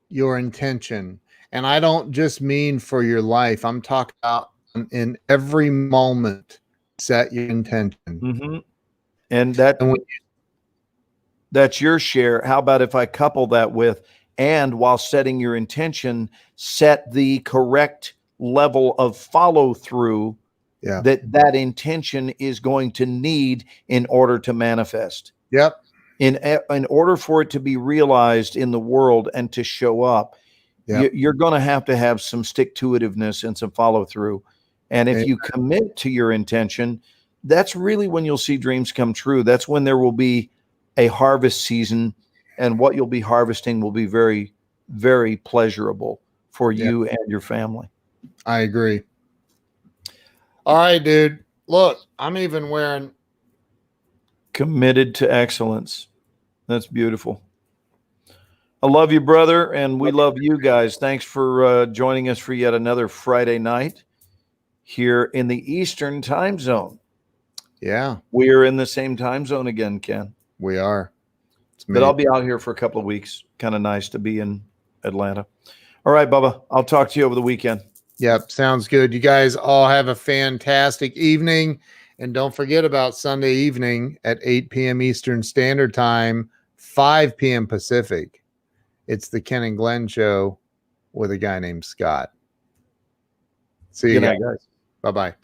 your intention. And I don't just mean for your life. I'm talking about in every moment, set your intention. Mm-hmm. And that's your share. How about if I couple that with, and while setting your intention, set the correct level of follow through that intention is going to need in order to manifest. Yep. In order for it to be realized in the world and to show up, you're going to have some stick-to-itiveness and some follow through. And if you commit to your intention, that's really when you'll see dreams come true. That's when there will be a harvest season, and what you'll be harvesting will be very, very pleasurable for you and your family. I agree. All right, dude. Look, I'm even wearing Committed to Excellence. That's beautiful. I love you, brother, and we love you guys. Thanks for joining us for yet another Friday night here in the Eastern time zone. Yeah. We are in the same time zone again, Ken. We are. But I'll be out here for a couple of weeks. Kind of nice to be in Atlanta. All right, Bubba. I'll talk to you over the weekend. Yep. Sounds good. You guys all have a fantastic evening. And don't forget about Sunday evening at 8 p.m. Eastern Standard Time, 5 p.m. Pacific. It's the Ken and Glenn Show with a guy named Scott. See you guys. Good night, guys. Bye-bye.